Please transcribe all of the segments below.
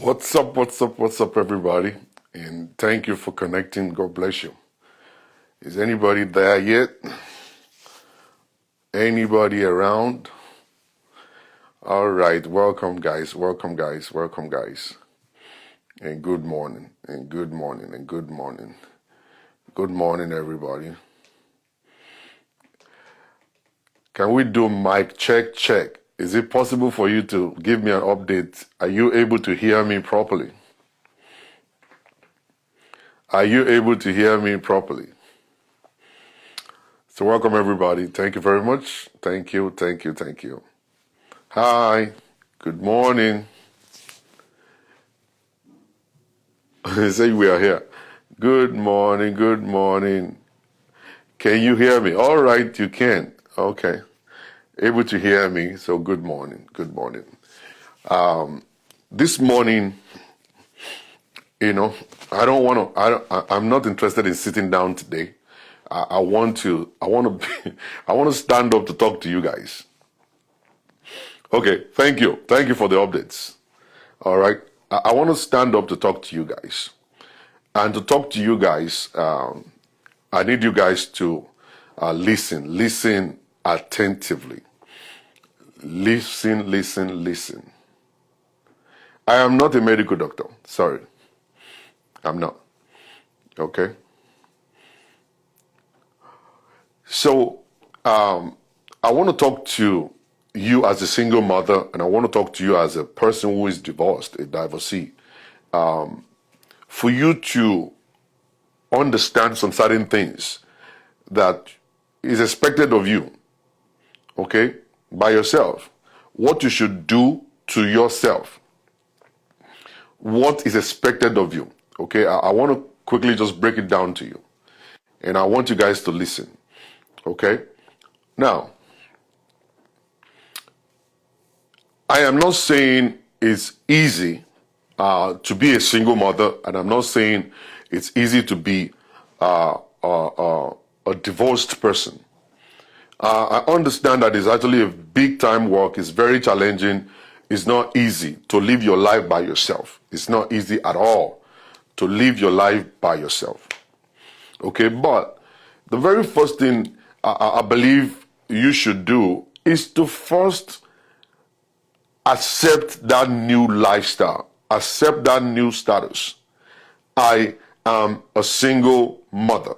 What's up, everybody? And thank you for connecting. God bless you. Is anybody there yet? Anybody around? All right, welcome, guys. Welcome, guys. Welcome, guys. And good morning, and good morning, and good morning. Good morning, everybody. Can we do mic check, check? Is it possible for you to give me an update? Are you able to hear me properly? Are you able to hear me properly? So welcome, everybody. Thank you very much. Thank you, thank you, thank you. Hi, good morning. They say we are here. Good morning, good morning. Can you hear me? All right, you can. Okay. Able to hear me, so good morning, good morning. This morning, I don't want to, I'm not interested in sitting down today. I want to stand up to talk to you guys. Okay, thank you. Thank you for the updates. All right. I want to stand up to talk to you guys. And to talk to you guys, I need you guys to listen attentively. Listen. I am not a medical doctor. Sorry. I'm not. Okay? So, I want to talk to you as a single mother, and I want to talk to you as a person who is divorced, a divorcee. For you to understand some certain things that is expected of you, okay, by yourself. What you should do to yourself. What is expected of you, okay? I want to quickly just break it down to you. And I want you guys to listen, okay? Now, I am not saying it's easy to be a single mother, and I'm not saying it's easy to be a divorced person. I understand that it's actually a big time work. It's very challenging. It's not easy to live your life by yourself. It's not easy at all to live your life by yourself. Okay, but the very first thing I believe you should do is to first accept that new lifestyle, accept that new status. I am a single mother.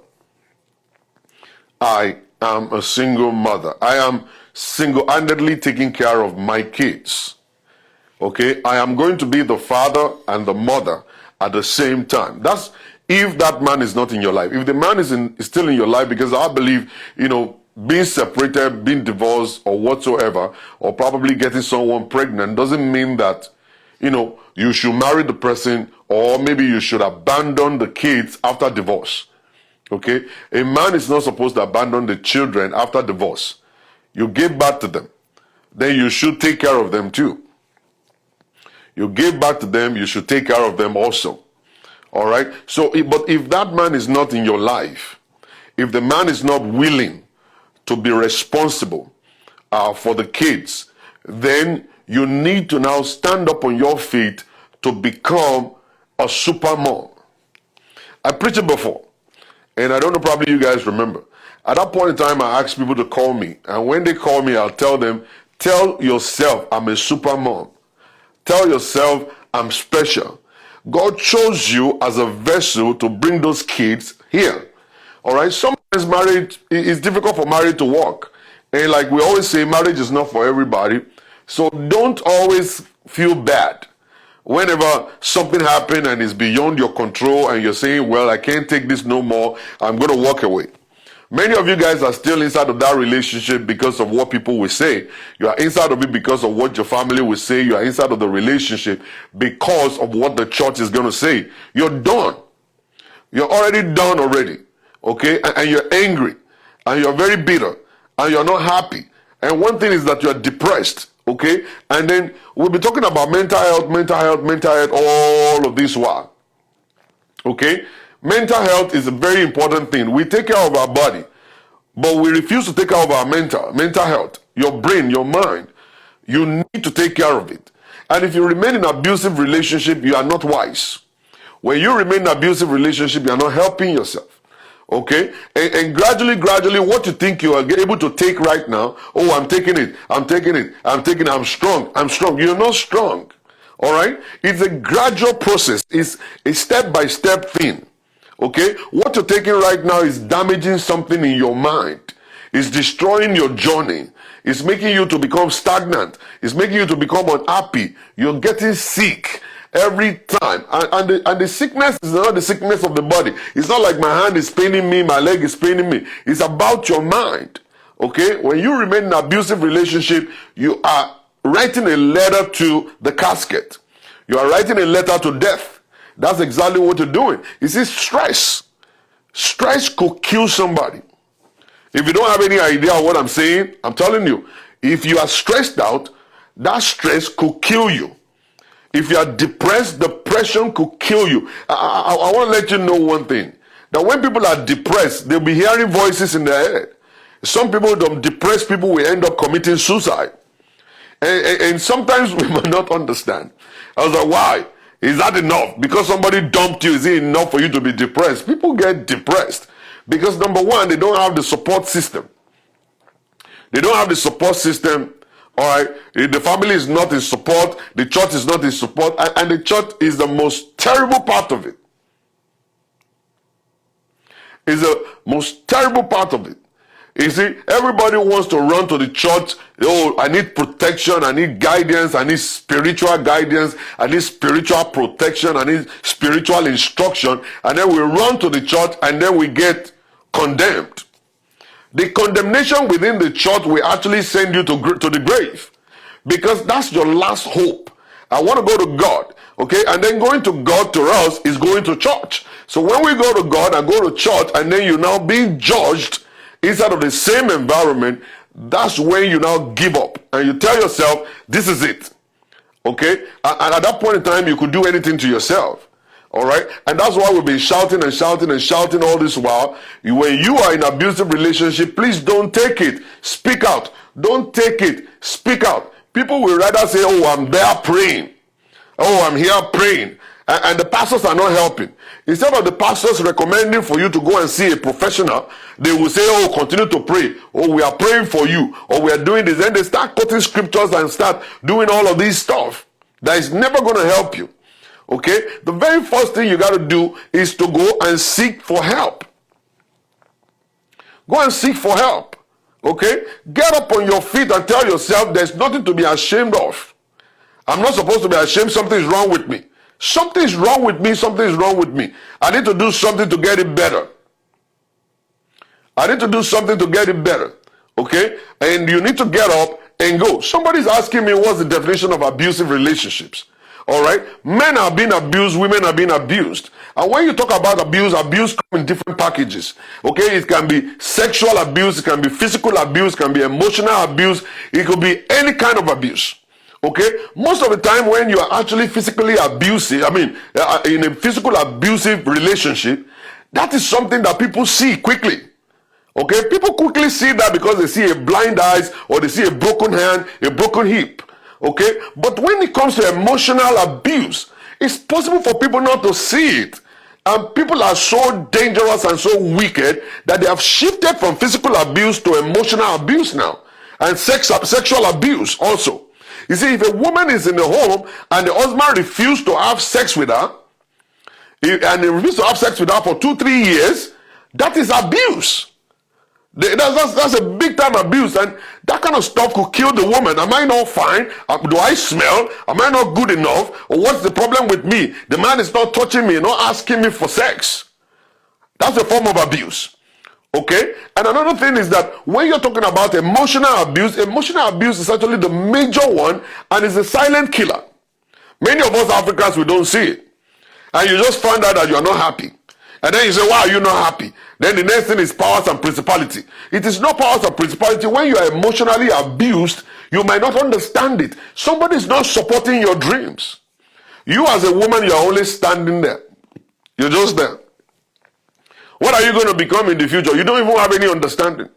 I am a single mother. I am single-handedly taking care of my kids. Okay, I am going to be the father and the mother at the same time. That's if that man is not in your life. If the man is still in your life, because I believe, being separated, being divorced, or whatsoever, or probably getting someone pregnant doesn't mean that, you should marry the person, or maybe you should abandon the kids after divorce. Okay, a man is not supposed to abandon the children after divorce. You give back to them, then you should take care of them too. You give back to them, you should take care of them also. All right? So, but if that man is not in your life, if the man is not willing to be responsible for the kids, then you need to now stand up on your feet to become a super mom. I preached it before, and I don't know, probably you guys remember. At that point in time, I asked people to call me, and when they call me, I'll tell them, tell yourself I'm a super mom. Tell yourself, I'm special. God chose you as a vessel to bring those kids here. All right? Sometimes marriage, it's difficult for marriage to work. And like we always say, marriage is not for everybody. So don't always feel bad whenever something happens and it's beyond your control and you're saying, well, I can't take this no more. I'm going to walk away. Many of you guys are still inside of that relationship because of what people will say. You are inside of it because of what your family will say. You are inside of the relationship because of what the church is going to say. You're done. You're already done already. Okay? And you're angry. And you're very bitter. And you're not happy. And one thing is that you're depressed. Okay? And then we'll be talking about mental health all of this while. Okay? Mental health is a very important thing. We take care of our body, but we refuse to take care of our mental health. Your brain, your mind. You need to take care of it. And if you remain in an abusive relationship, you are not wise. When you remain in an abusive relationship, you are not helping yourself. Okay? And gradually, what you think you are able to take right now, oh, I'm taking it, I'm strong, You're not strong. All right? It's a gradual process. It's a step-by-step thing. Okay? What you're taking right now is damaging something in your mind. It's destroying your journey. It's making you to become stagnant. It's making you to become unhappy. You're getting sick every time. And the sickness is not the sickness of the body. It's not like my hand is paining me, my leg is paining me. It's about your mind. Okay? When you remain in an abusive relationship, you are writing a letter to the casket. You are writing a letter to death. That's exactly what you're doing. You see, stress. Stress could kill somebody. If you don't have any idea of what I'm saying, I'm telling you, if you are stressed out, that stress could kill you. If you are depressed, depression could kill you. I want to let you know one thing. That when people are depressed, they'll be hearing voices in their head. Some people, depressed people will end up committing suicide. And sometimes we might not understand. I was like, why? Is that enough? Because somebody dumped you, is it enough for you to be depressed? People get depressed because, number one, they don't have the support system. They don't have the support system, all right? The family is not in support. The church is not in support. And the church is the most terrible part of it. It's the most terrible part of it. You see, everybody wants to run to the church. Oh, I need protection, I need guidance, I need spiritual guidance, I need spiritual protection, I need spiritual instruction. And then we run to the church and then we get condemned. The condemnation within the church will actually send you to the grave. Because that's your last hope. I want to go to God. Okay, and then going to God to us is going to church. So when we go to God and go to church and then you're now being judged inside of the same environment, that's when you now give up and you tell yourself, this is it. Okay? And at that point in time, you could do anything to yourself. All right? And that's why we've been shouting and shouting and shouting all this while. When you are in an abusive relationship, please don't take it. Speak out. Don't take it. Speak out. People will rather say, oh, I'm there praying. Oh, I'm here praying. And the pastors are not helping. Instead of the pastors recommending for you to go and see a professional, they will say, oh, continue to pray. Oh, we are praying for you. Or we are doing this. Then they start quoting scriptures and start doing all of these stuff. That is never going to help you. Okay? The very first thing you got to do is to go and seek for help. Go and seek for help. Okay? Get up on your feet and tell yourself there's nothing to be ashamed of. I'm not supposed to be ashamed. Something is wrong with me. Something is wrong with me. Something is wrong with me. I need to do something to get it better. I need to do something to get it better. Okay? And you need to get up and go. Somebody's asking me what's the definition of abusive relationships. All right? Men are being abused. Women are being abused. And when you talk about abuse, abuse comes in different packages. Okay? It can be sexual abuse. It can be physical abuse. It can be emotional abuse. It could be any kind of abuse. Okay, most of the time when you are actually physically abusive, in a physical abusive relationship, that is something that people see quickly. Okay, people quickly see that because they see a blind eyes or they see a broken hand, a broken hip. Okay, but when it comes to emotional abuse, it's possible for people not to see it. And people are so dangerous and so wicked that they have shifted from physical abuse to emotional abuse now. And sexual abuse also. You see, if a woman is in the home and the husband refuses to have sex with her, and he refuses to have sex with her for 2-3 years, that is abuse. That's a big time abuse, and that kind of stuff could kill the woman. Am I not fine? Do I smell? Am I not good enough? Or what's the problem with me? The man is not touching me, not asking me for sex. That's a form of abuse. Okay? And another thing is that when you're talking about emotional abuse is actually the major one and is a silent killer. Many of us Africans, we don't see it. And you just find out that you are not happy. And then you say, why are you not happy? Then the next thing is powers and principality. It is not powers and principality. When you are emotionally abused, you might not understand it. Somebody is not supporting your dreams. You as a woman, you are only standing there. You're just there. What are you going to become in the future? You don't even have any understanding.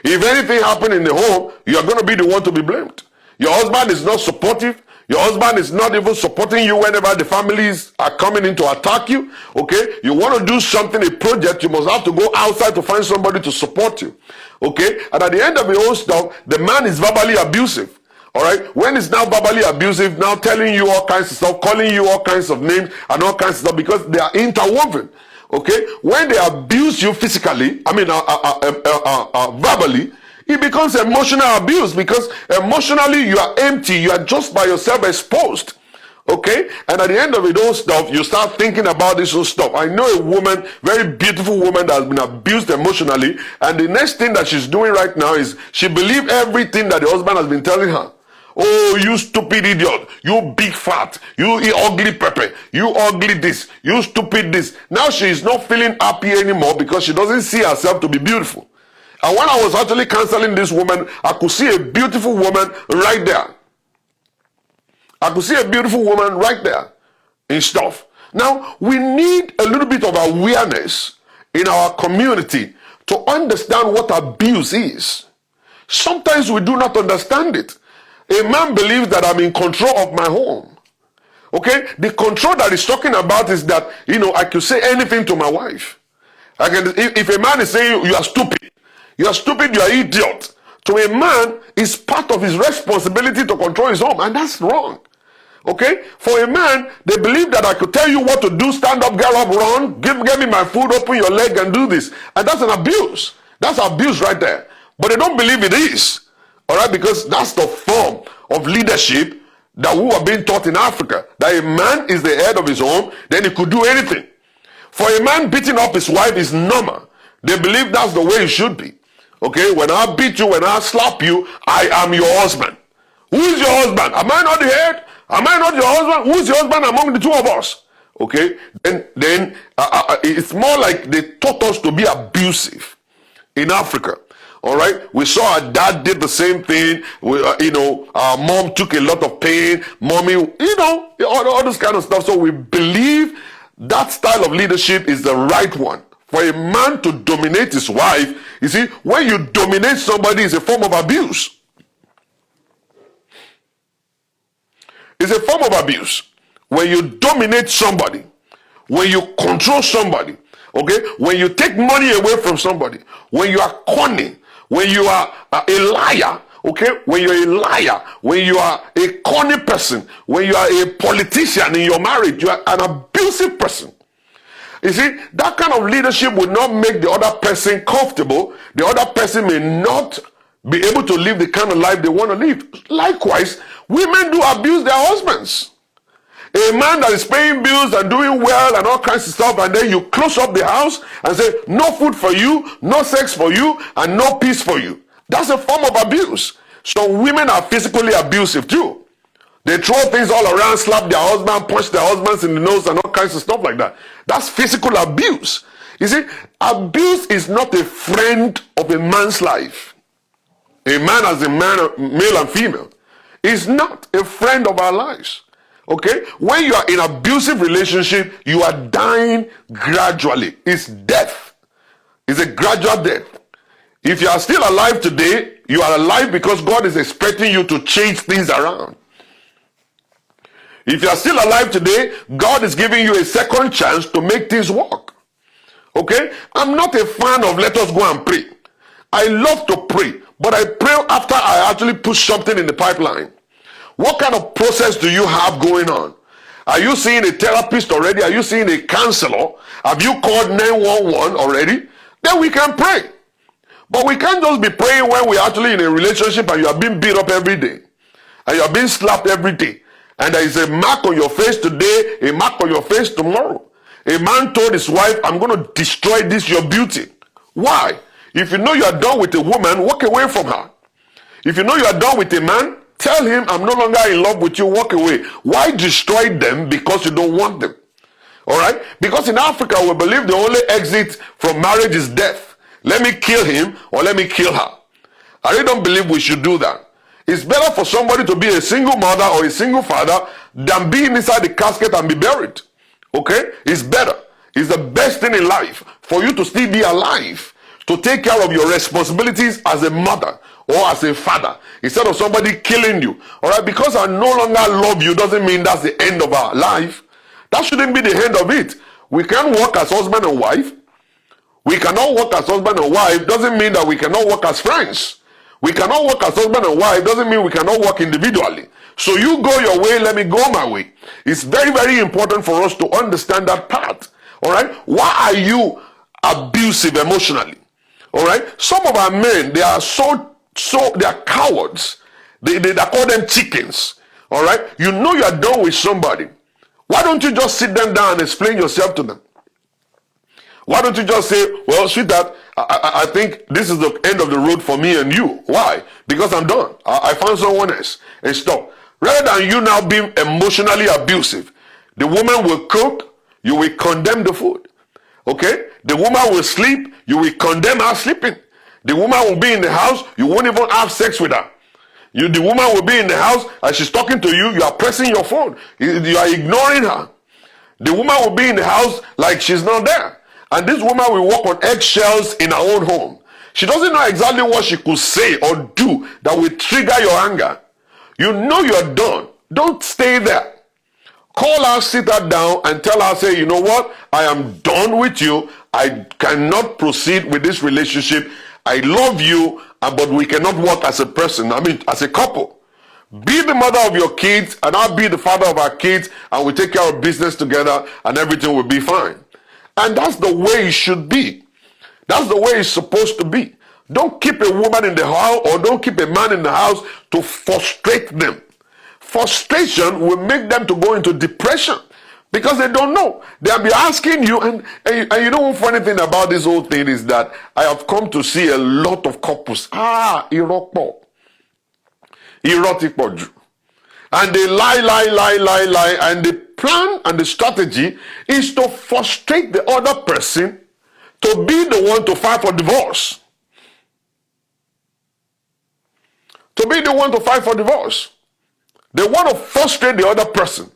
If anything happens in the home, you are going to be the one to be blamed. Your husband is not supportive. Your husband is not even supporting you whenever the families are coming in to attack you. Okay, you want to do something, a project, you must have to go outside to find somebody to support you. Okay, and at the end of the whole stuff, the man is verbally abusive. All right, when it's now verbally abusive, now telling you all kinds of stuff, calling you all kinds of names and all kinds of stuff, because they are interwoven. Okay, when they abuse you physically, verbally, it becomes emotional abuse, because emotionally you are empty, you are just by yourself exposed. Okay, and at the end of it all stuff, you start thinking about this whole stuff. I know a woman, very beautiful woman, that has been abused emotionally, and the next thing that she's doing right now is she believes everything that the husband has been telling her. Oh, you stupid idiot, you big fat, you ugly pepper, you ugly this, you stupid this. Now she is not feeling happy anymore because she doesn't see herself to be beautiful. And when I was actually counseling this woman, I could see a beautiful woman right there. I could see a beautiful woman right there in stuff. Now, we need a little bit of awareness in our community to understand what abuse is. Sometimes we do not understand it. A man believes that I'm in control of my home. Okay? The control that he's talking about is that, I could say anything to my wife. If a man is saying, you are stupid, you are idiot, to a man, it's part of his responsibility to control his home, and that's wrong. Okay? For a man, they believe that I could tell you what to do, stand up, get up, run, give me my food, open your leg and do this. And that's an abuse. That's abuse right there. But they don't believe it is. All right, because that's the form of leadership that we were being taught in Africa. That a man is the head of his home, then he could do anything. For a man beating up his wife is normal. They believe that's the way it should be. Okay, when I beat you, when I slap you, I am your husband. Who is your husband? Am I not the head? Am I not your husband? Who is your husband among the two of us? Okay, then it's more like they taught us to be abusive in Africa. All right, we saw our dad did the same thing. Our mom took a lot of pain. Mommy, all this kind of stuff. So we believe that style of leadership is the right one. For a man to dominate his wife, you see, when you dominate somebody, it's a form of abuse. It's a form of abuse. When you dominate somebody, when you control somebody, okay, when you take money away from somebody, when you are cunning, when you are a liar, okay, when you're a liar, when you are a corny person, when you are a politician in your marriage, you are an abusive person. You see, that kind of leadership will not make the other person comfortable. The other person may not be able to live the kind of life they want to live. Likewise, women do abuse their husbands. A man that is paying bills and doing well and all kinds of stuff, and then you close up the house and say, no food for you, no sex for you, and no peace for you. That's a form of abuse. So women are physically abusive too. They throw things all around, slap their husband, punch their husbands in the nose and all kinds of stuff like that. That's physical abuse. You see, abuse is not a friend of a man's life. A man as a man, male and female, is not a friend of our lives. Okay? When you are in an abusive relationship, you are dying gradually. It's death. It's a gradual death. If you are still alive today, you are alive because God is expecting you to change things around. If you are still alive today, God is giving you a second chance to make things work. Okay? I'm not a fan of let us go and pray. I love to pray, but I pray after I actually put something in the pipeline. What kind of process do you have going on? Are you seeing a therapist already? Are you seeing a counselor? Have you called 911 already? Then we can pray. But we can't just be praying when we're actually in a relationship and you are being beat up every day. And you are being slapped every day. And there is a mark on your face today, a mark on your face tomorrow. A man told his wife, I'm going to destroy this, your beauty. Why? If you know you are done with a woman, walk away from her. If you know you are done with a man, tell him, I'm no longer in love with you, walk away. Why destroy them? Because you don't want them. All right? Because in Africa, we believe the only exit from marriage is death. Let me kill him or let me kill her. I really don't believe we should do that. It's better for somebody to be a single mother or a single father than being inside the casket and be buried. Okay? It's better. It's the best thing in life for you to still be alive, to take care of your responsibilities as a mother or as a father, instead of somebody killing you. All right, because I no longer love you doesn't mean that's the end of our life. That shouldn't be the end of it. We can work as husband and wife. We cannot work as husband and wife doesn't mean that we cannot work as friends. We cannot work as husband and wife doesn't mean we cannot work individually. So you go your way, let me go my way. It's very, very important for us to understand that part. All right? Why are you abusive emotionally? All right? Some of our men, they are they are cowards. They call them chickens. All right? You know you are done with somebody. Why don't you just sit them down and explain yourself to them? Why don't you just say, well, sweetheart, I think this is the end of the road for me and you. Why? Because I'm done. I found someone else. And stop. Rather than you now being emotionally abusive, the woman will cook, you will condemn the food. Okay? The woman will sleep, you will condemn her sleeping. The woman will be in the house, you won't even have sex with her. The woman will be in the house and she's talking to you, you are pressing your phone. You are ignoring her. The woman will be in the house like she's not there. And this woman will walk on eggshells in her own home. She doesn't know exactly what she could say or do that will trigger your anger. You know you're done. Don't stay there. Call her, sit her down and tell her, say, you know what? I am done with you. I cannot proceed with this relationship. I love you, but we cannot work as a person. I mean, as a couple. Be the mother of your kids and I'll be the father of our kids and we take care of business together and everything will be fine. And that's the way it should be. That's the way it's supposed to be. Don't keep a woman in the house or don't keep a man in the house to frustrate them. Frustration will make them to go into depression because they don't know. They'll be asking you, and you know one funny thing about this whole thing is that I have come to see a lot of couples. Irokpo. And they lie, and the plan and the strategy is to frustrate the other person to be the one to file for divorce. To be the one to file for divorce. They want to frustrate the other person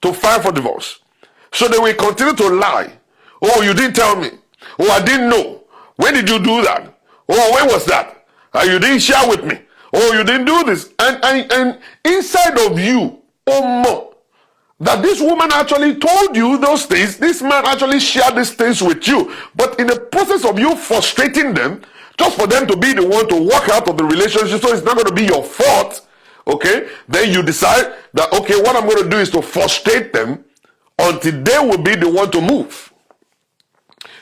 to file for divorce. So they will continue to lie. Oh, you didn't tell me. Oh, I didn't know. When did you do that? Oh, when was that? You didn't share with me. Oh, you didn't do this. And inside of you, oh more, that this woman actually told you those things, this man actually shared these things with you. But in the process of you frustrating them, just for them to be the one to walk out of the relationship, so it's not going to be your fault, okay? Then you decide that, okay, what I'm going to do is to frustrate them until they will be the one to move.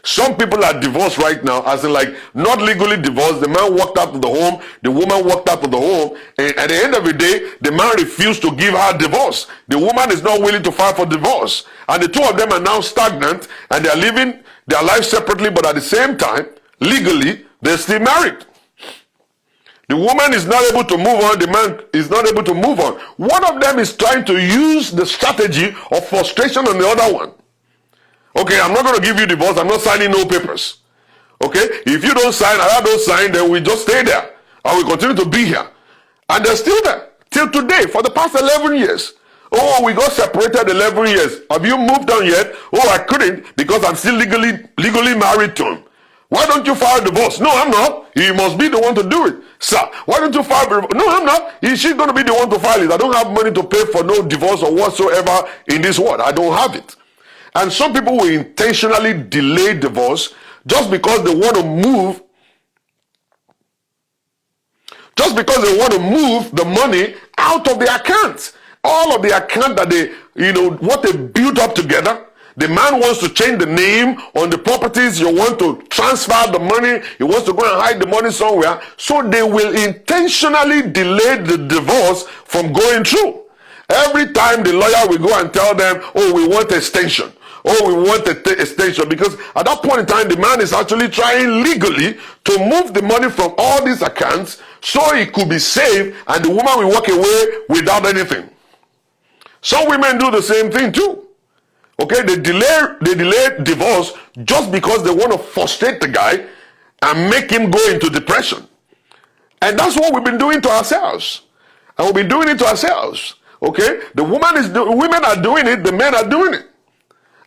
Some people are divorced right now, as in like not legally divorced. The man walked out of the home, the woman walked out of the home, and at the end of the day, the man refused to give her divorce. The woman is not willing to file for divorce. And the two of them are now stagnant, and they are living their life separately, but at the same time, legally, they're still married. The woman is not able to move on, the man is not able to move on. One of them is trying to use the strategy of frustration on the other one. Okay, I'm not going to give you divorce. I'm not signing no papers. Okay, if you don't sign, I don't sign, then we just stay there. I will continue to be here. And they're still there. Till today, for the past 11 years. Oh, we got separated 11 years. Have you moved on yet? Oh, I couldn't because I'm still legally married to him. Why don't you file divorce? No, I'm not. He must be the one to do it. Sir, why don't you file divorce? No, I'm not. She's going to be the one to file it. I don't have money to pay for no divorce or whatsoever in this world. I don't have it. And some people will intentionally delay divorce just because they want to move. Just because they want to move the money out of their accounts. All of the account that they, what they built up together. The man wants to change the name on the properties. You want to transfer the money. He wants to go and hide the money somewhere. So they will intentionally delay the divorce from going through. Every time the lawyer will go and tell them, oh, we want extension. Oh, we want extension. Because at that point in time, the man is actually trying legally to move the money from all these accounts so it could be saved and the woman will walk away without anything. Some women do the same thing too. Okay, they delay divorce just because they want to frustrate the guy and make him go into depression. And that's what we've been doing to ourselves. And we've been doing it to ourselves. Okay, women are doing it, the men are doing it.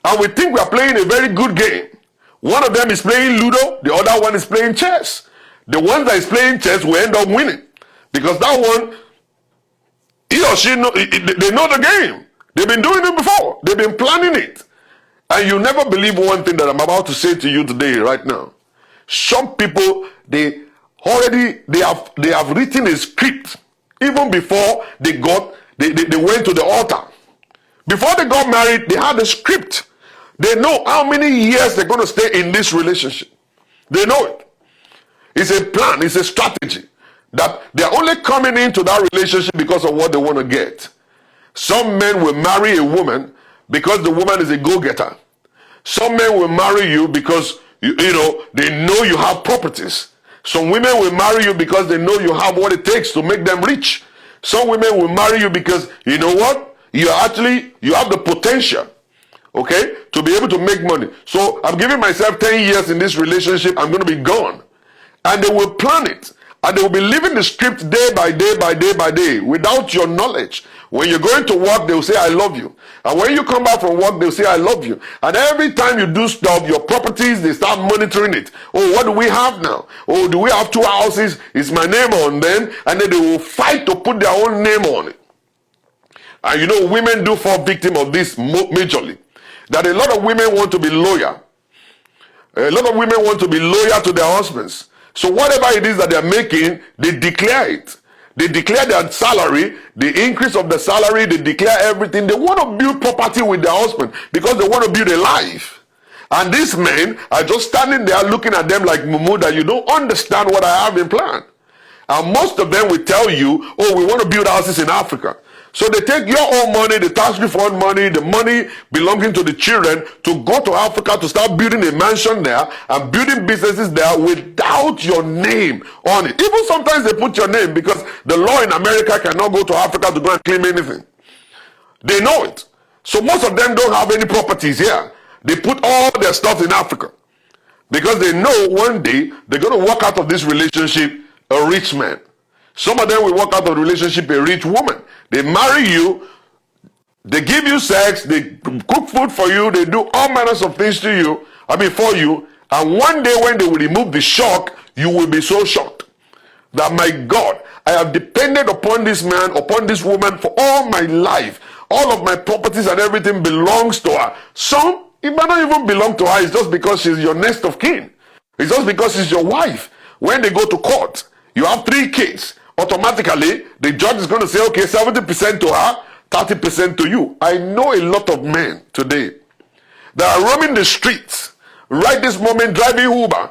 And we think we are playing a very good game. One of them is playing Ludo, the other one is playing chess. the ones that is playing chess will end up winning. Because that one, he or she, they know the game. They've been doing it before. They've been planning it. And you never believe one thing that I'm about to say to you today, right now. Some people, they have written a script even before they went to the altar. Before they got married, they had a script. They know how many years they're going to stay in this relationship. They know it. It's a plan, it's a strategy. That they're only coming into that relationship because of what they want to get. Some men will marry a woman because the woman is a go-getter. Some men will marry you because they know you have properties. Some women will marry you because they know you have what it takes to make them rich. Some women will marry you because you know what? You have the potential, okay, to be able to make money. So I'm giving myself 10 years in this relationship, I'm going to be gone. And they will plan it. And they will be living the script day by day by day by day without your knowledge. When you're going to work, they'll say, I love you. And when you come back from work, they'll say, I love you. And every time you do stuff, your properties, they start monitoring it. Oh, what do we have now? Oh, do we have 2 houses? Is my name on them? And then they will fight to put their own name on it. And you know, women do fall victim of this majorly. That a lot of women want to be loyal. A lot of women want to be loyal to their husbands. So whatever it is that they're making, they declare it. They declare their salary, the increase of the salary, they declare everything. They want to build property with their husband because they want to build a life. And these men are just standing there looking at them like, Mumu, that you don't understand what I have in plan. And most of them will tell you, oh, we want to build houses in Africa. So they take your own money, the tax refund money, the money belonging to the children to go to Africa to start building a mansion there and building businesses there without your name on it. Even sometimes they put your name because the law in America cannot go to Africa to go and claim anything. They know it. So most of them don't have any properties here. They put all their stuff in Africa because they know one day they're going to walk out of this relationship a rich man. Some of them will walk out of the relationship a rich woman. They marry you, they give you sex, they cook food for you, they do all manners of things to you, for you, and one day when they will remove the shock, you will be so shocked that, my God, I have depended upon this man, upon this woman for all my life. All of my properties and everything belongs to her. Some, it might not even belong to her, it's just because she's your next of kin. It's just because she's your wife. When they go to court, you have 3 kids. Automatically, the judge is going to say, okay, 70% to her, 30% to you. I know a lot of men today that are roaming the streets, right this moment driving Uber.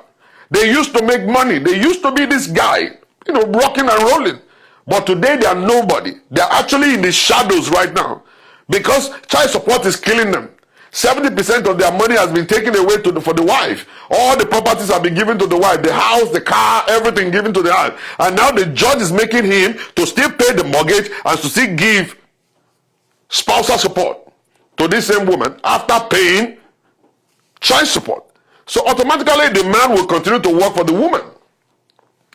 They used to make money. They used to be this guy, rocking and rolling. But today they are nobody. They are actually in the shadows right now because child support is killing them. 70% of their money has been taken away for the wife. All the properties have been given to the wife. The house, the car, everything given to the wife. And now the judge is making him to still pay the mortgage and to still give spousal support to this same woman after paying child support. So automatically the man will continue to work for the woman.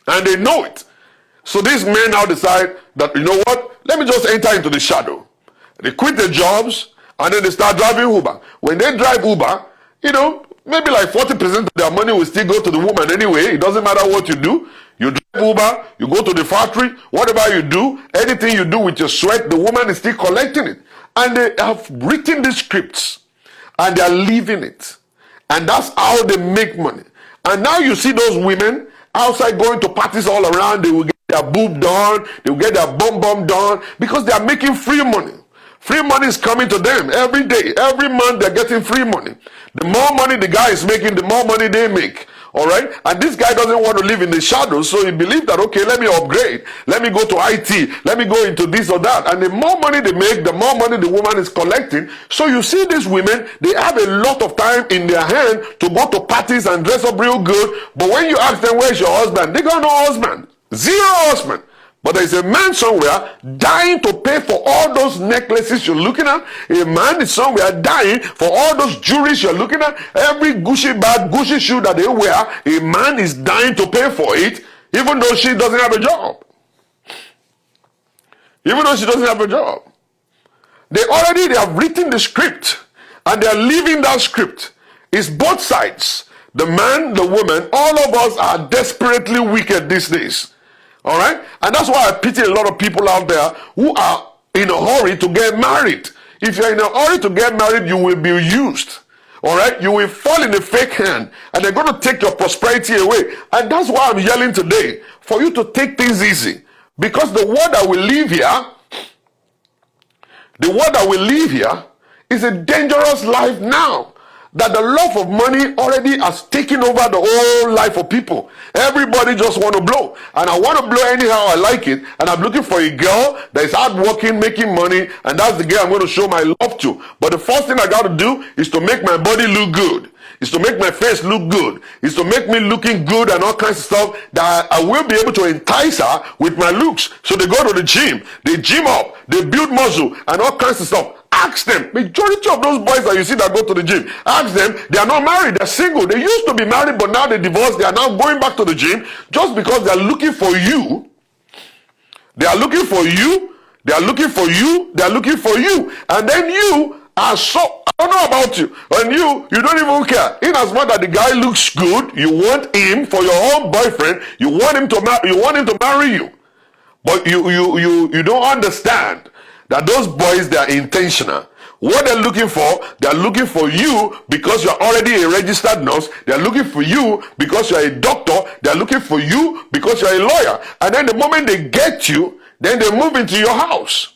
And they know it. So these men now decide that, you know what? Let me just enter into the shadow. They quit their jobs. And then they start driving Uber. When they drive Uber, maybe like 40% of their money will still go to the woman anyway. It doesn't matter what you do. You drive Uber, you go to the factory, whatever you do, anything you do with your sweat, the woman is still collecting it. And they have written the scripts and they are living it. And that's how they make money. And now you see those women outside going to parties all around. They will get their boob done, they will get their bum done because they are making free money. Free money is coming to them every day. Every month they're getting free money. The more money the guy is making, the more money they make. All right? And this guy doesn't want to live in the shadows, so he believes that, okay, let me upgrade. Let me go to IT. Let me go into this or that. And the more money they make, the more money the woman is collecting. So you see these women, they have a lot of time in their hand to go to parties and dress up real good. But when you ask them, where's your husband? They got no husband. Zero husband. But there's a man somewhere dying to pay for all those necklaces you're looking at. A man is somewhere dying for all those jewelry you're looking at. Every Gucci bag, Gucci shoe that they wear, a man is dying to pay for it, even though she doesn't have a job. Even though she doesn't have a job. They have written the script, and they're living that script. It's both sides. the man, the woman, all of us are desperately wicked these days. All right? And that's why I pity a lot of people out there who are in a hurry to get married. If you're in a hurry to get married, you will be used. All right? You will fall in a fake hand, and they're going to take your prosperity away. And that's why I'm yelling today for you to take things easy. Because the world that we live here, is a dangerous life now. That the love of money already has taken over the whole life of people. Everybody just want to blow. And I want to blow anyhow I like it. And I'm looking for a girl that is hardworking, making money. And that's the girl I'm going to show my love to. But the first thing I got to do is to make my body look good. Is to make my face look good. Is to make me looking good and all kinds of stuff that I will be able to entice her with my looks. So they go to the gym. They gym up. They build muscle and all kinds of stuff. Ask them. Majority of those boys that you see that go to the gym, ask them, they are not married, they're single. They used to be married, but now they divorced. They are now going back to the gym just because they are looking for you. They are looking for you. They are looking for you. They are looking for you. And then you are so, I don't know about you. And you don't even care. In as much that the guy looks good, you want him for your own boyfriend. You want him to marry you. But you don't understand that those boys, they are intentional. What they're looking for you because you're already a registered nurse. They're looking for you because you're a doctor. They're looking for you because you're a lawyer. And then the moment they get you, then they move into your house.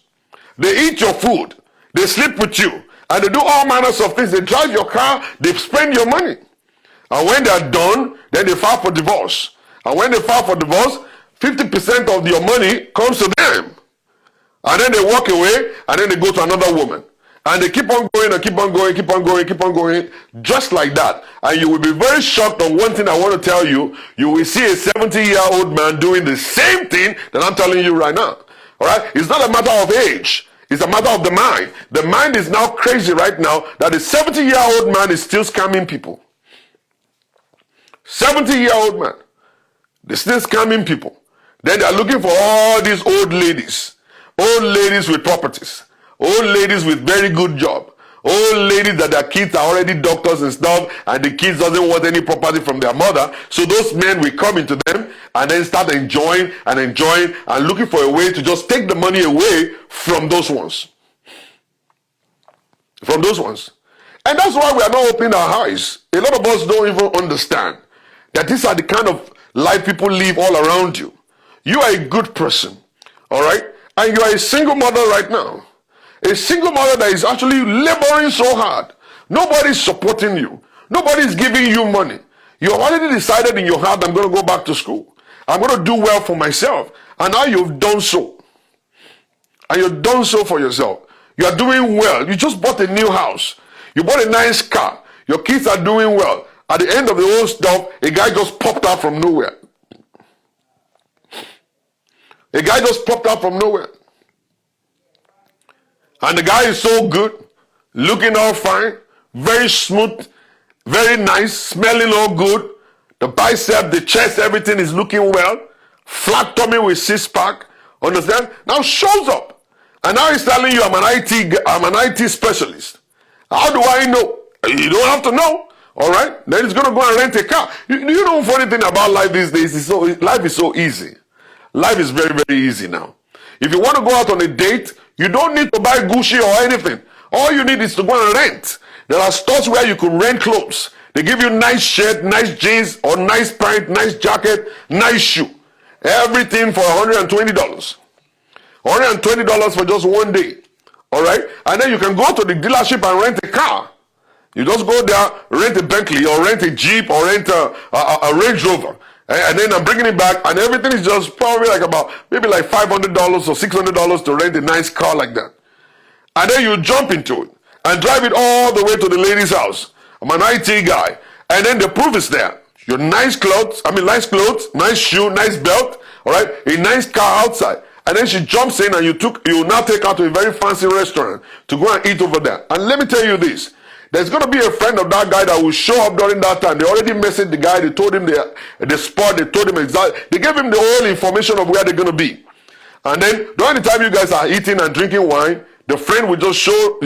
They eat your food. They sleep with you. And they do all manners of things. They drive your car. They spend your money. And when they're done, then they file for divorce. And when they file for divorce, 50% of your money comes to them. And then they walk away, and then they go to another woman. And they keep on going and keep on going, just like that. And you will be very shocked on one thing I want to tell you. You will see a 70-year-old man doing the same thing that I'm telling you right now. All right? It's not a matter of age. It's a matter of the mind. The mind is now crazy right now that a 70-year-old man is still scamming people. 70-year-old man. They're still scamming people. Then they're looking for all these old ladies. Old ladies with properties. Old ladies with very good job. Old ladies that their kids are already doctors and stuff, and the kids doesn't want any property from their mother. So those men will come into them and then start enjoying and looking for a way to just take the money away from those ones. From those ones. And that's why we are not opening our eyes. A lot of us don't even understand that these are the kind of life people live all around you. You are a good person. All right? And you are a single mother right now. A single mother that is actually laboring so hard. Nobody's supporting you. Nobody's giving you money. You have already decided in your heart, I'm going to go back to school. I'm going to do well for myself. And now you've done so. And you've done so for yourself. You are doing well. You just bought a new house. You bought a nice car. Your kids are doing well. At the end of the whole stuff, a guy just popped out from nowhere. A guy just popped out from nowhere. And the guy is so good, looking all fine, very smooth, very nice, smelling all good. The bicep, the chest, everything is looking well. Flat tummy with six-pack. Understand? Now shows up. And now he's telling you I'm an IT specialist. How do I know? You don't have to know. All right? Then he's going to go and rent a car. You know the funny thing about life these days? Life is so easy. Life is very, very easy now. If you want to go out on a date, you don't need to buy Gucci or anything. All you need is to go and rent. There are stores where you can rent clothes. They give you nice shirt, nice jeans, or nice pant, nice jacket, nice shoe. Everything for $120. $120 for just one day. All right? And then you can go to the dealership and rent a car. You just go there, rent a Bentley, or rent a Jeep, or rent a Range Rover. And then I'm bringing it back, and everything is just probably like about maybe like $500 or $600 to rent a nice car like that. And then you jump into it and drive it all the way to the lady's house. I'm an IT guy. And then the proof is there. Your nice clothes, nice shoe, nice belt, all right, a nice car outside. And then she jumps in and you now take her to a very fancy restaurant to go and eat over there. And let me tell you this. There's going to be a friend of that guy that will show up during that time. They already messaged the guy. They told him the spot. They told him exactly. They gave him the whole information of where they're going to be. And then during the time you guys are eating and drinking wine, the friend will just show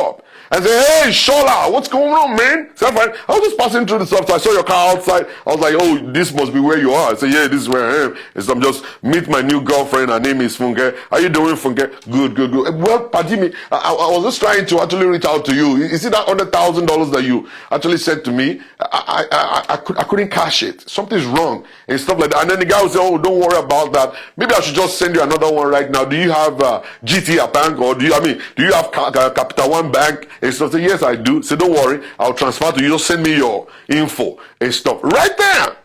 up. and say, hey, Shola, what's going on, man? So I was just passing through the stuff. So I saw your car outside. I was like, oh, this must be where you are. I said, yeah, this is where I am. And so I'm just meet my new girlfriend. Her name is Funke. How you doing, Funke? Good, good, good. Well, Padimi, I was just trying to actually reach out to you. You see that $100,000 that you actually said to me? I couldn't cash it. Something's wrong and stuff like that. And then the guy would say, oh, don't worry about that. Maybe I should just send you another one right now. Do you have GT at bank, or do you have Capital One Bank? And stuff. Say, yes, I do. Say, don't worry, I'll transfer to you. Just send me your info and stuff. Right there.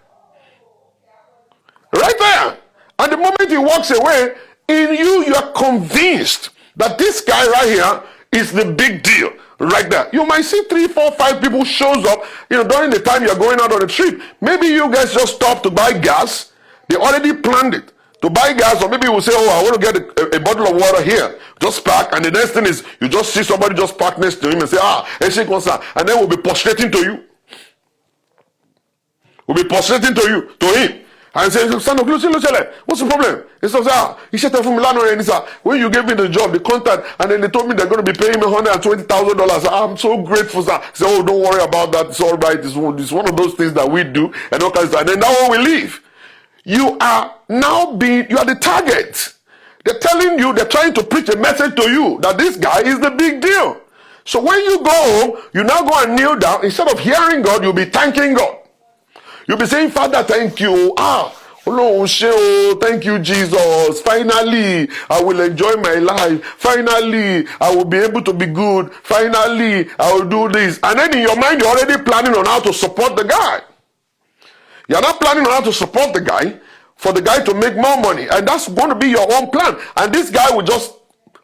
Right there. And the moment he walks away, in you are convinced that this guy right here is the big deal. Right there. You might see 3, 4, 5 people shows up, during the time you're going out on a trip. Maybe you guys just stop to buy gas. They already planned it. To buy gas, or maybe you will say, oh, I want to get a bottle of water here. Just park, and the next thing is, you just see somebody just park next to him and say, and then we'll be prostrating to you. We'll be prostrating to him. And say, what's the problem? He says, he said, when you gave me the job, the contact, and then they told me they're going to be paying me $120,000. I'm so grateful, sir. He said, oh, don't worry about that. It's all right. It's one of those things that we do, and all kinds of stuff. And then that one we leave. You are the target. They're telling you, they're trying to preach a message to you that this guy is the big deal. So when you go home, you now go and kneel down. Instead of hearing God, you'll be thanking God. You'll be saying, Father, thank you. Thank you, Jesus. Finally, I will enjoy my life. Finally, I will be able to be good. Finally, I will do this. And then in your mind, you're already planning on how to support the guy. You're not planning on how to support the guy for the guy to make more money. And that's going to be your own plan. And this guy will just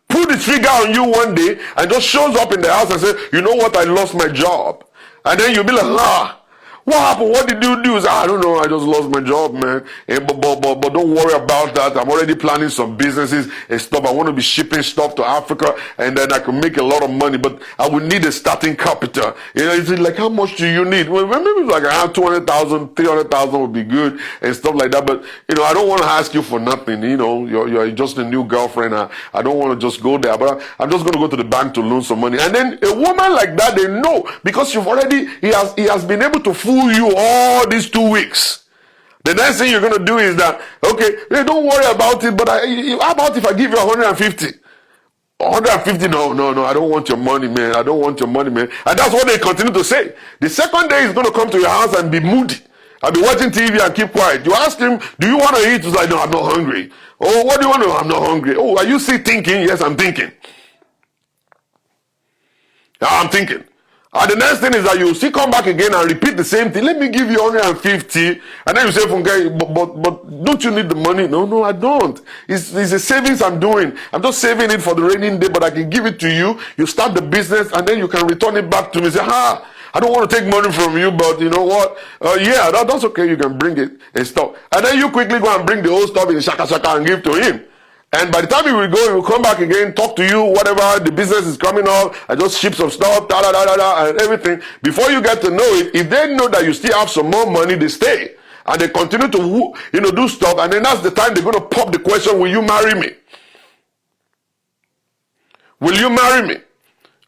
pull the trigger on you one day and just shows up in the house and say, you know what, I lost my job. And then you'll be like, what happened? What did you do? I don't know. I just lost my job, man. But don't worry about that. I'm already planning some businesses and stuff. I want to be shipping stuff to Africa, and then I can make a lot of money. But I will need a starting capital. It's like, how much do you need? Well, maybe like I have 200,000, 300,000 would be good and stuff like that. But I don't want to ask you for nothing. You're just a new girlfriend. I don't want to just go there. But I'm just going to go to the bank to loan some money. And then a woman like that, they know, because he has been able to fool you all these 2 weeks. The next thing you're going to do is that, okay, hey, don't worry about it, but how about if I give you 150? 150? No, I don't want your money, man. I don't want your money, man. And that's what they continue to say. The second day he's going to come to your house and be moody. I'll be watching TV and keep quiet. You ask him, do you want to eat? He's like, no, I'm not hungry. Oh, what do you want to? I'm not hungry. Oh, are you still thinking? Yes, I'm thinking. Yeah, I'm thinking. And the next thing is that you still come back again and repeat the same thing. Let me give you 150. And then you say, but don't you need the money? No, I don't. It's a savings I'm doing. I'm just saving it for the raining day, but I can give it to you. You start the business and then you can return it back to me. Say, I don't want to take money from you, but you know what? Yeah, that's okay. You can bring it and stuff. And then you quickly go and bring the whole stuff in shaka and give to him. And by the time he will go, he will come back again, talk to you, whatever, the business is coming up, I just ship some stuff, and everything. Before you get to know it, if they know that you still have some more money, they stay. And they continue to, do stuff, and then that's the time they're going to pop the question, will you marry me? Will you marry me?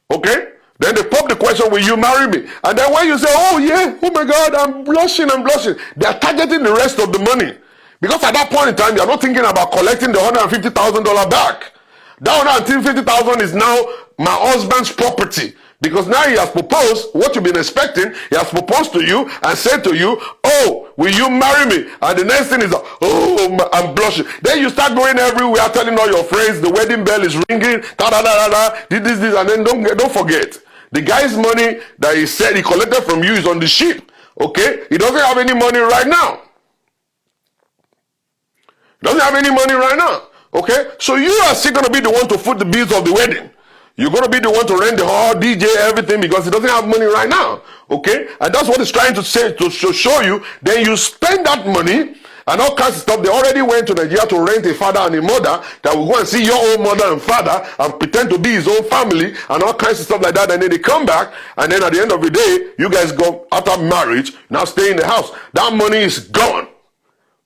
Okay? Then they pop the question, will you marry me? And then when you say, oh yeah, oh my God, I'm blushing, they are targeting the rest of the money. Because at that point in time, you're not thinking about collecting the $150,000 back. That $150,000 is now my husband's property. Because now he has proposed what you've been expecting. He has proposed to you and said to you, oh, will you marry me? And the next thing is, oh, I'm blushing. Then you start going everywhere telling all your friends, the wedding bell is ringing, this, and then don't forget. The guy's money that he said he collected from you is on the ship. Okay? He doesn't have any money right now. Doesn't have any money right now. Okay? So you are still going to be the one to foot the bills of the wedding. You're going to be the one to rent the hall, DJ, everything, because he doesn't have money right now. Okay? And that's what he's trying to say, to show you. Then you spend that money and all kinds of stuff. They already went to Nigeria to rent a father and a mother that will go and see your own mother and father and pretend to be his own family and all kinds of stuff like that. And then they come back, and then at the end of the day, you guys go after marriage, now stay in the house. That money is gone.